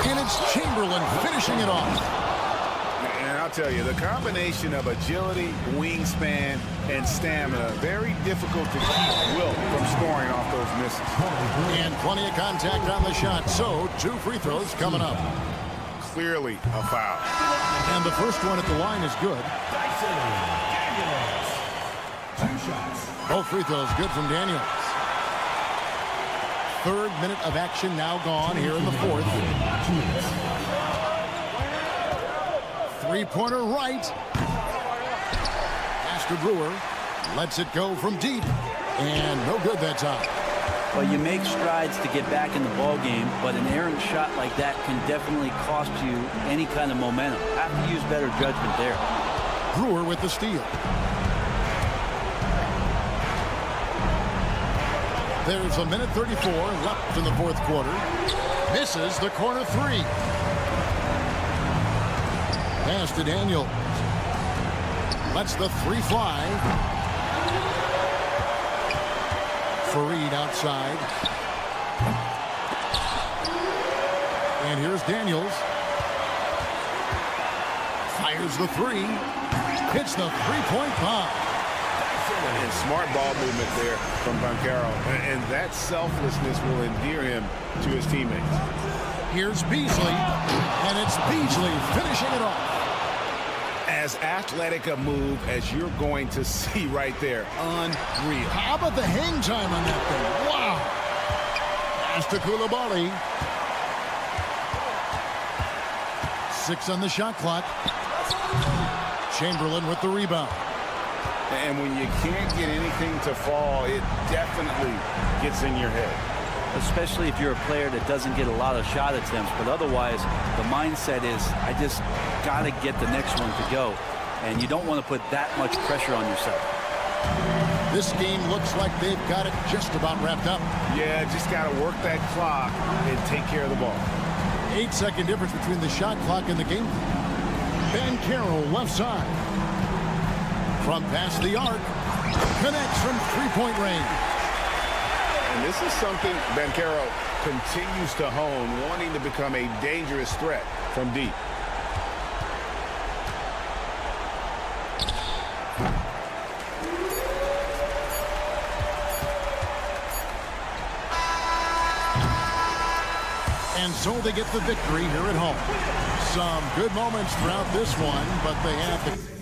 And it's Chamberlain finishing it off. And I'll tell you, the combination of agility, wingspan, and stamina, very difficult to keep Wilt from scoring off those misses. And plenty of contact on the shot. So, 2 free throws coming up. Clearly a foul. And the first one at the line is good. 2 shots. Both free throws good from Daniels. 3rd minute of action now gone here in the 4th. 2 minutes. Three-pointer right. Pass to Brewer. Lets it go from deep. And no good that time. Well, you make strides to get back in the ball game, but an errant shot like that can definitely cost you any kind of momentum. Have to use better judgment there. Brewer with the steal. There's a minute 34 left in the 4th quarter. Misses the corner 3. Pass to Daniel. Lets the 3 fly. Fareed outside. And here's Daniels. Fires the 3. Hits the 3-point bomb. And smart ball movement there from Banchero. And that selflessness will endear him to his teammates. Here's Beasley. And it's Beasley finishing it off. As athletic a move as you're going to see right there. Unreal. How about the hang time on that thing? Wow. Pass to Koulibaly. 6 on the shot clock. Chamberlain with the rebound. And when you can't get anything to fall, it definitely gets in your head. especially if you're a player that doesn't get a lot of shot attempts. But otherwise, the mindset is, I just got to get the next one to go. And you don't want to put that much pressure on yourself. This game looks like they've got it just about wrapped up. Yeah, just got to work that clock and take care of the ball. 8-second difference between the shot clock and the game. Banchero left side. From past the arc. Connects from three-point range. And this is something Banchero continues to hone, wanting to become a dangerous threat from deep. And so they get the victory here at home. Some good moments throughout this one, but they have the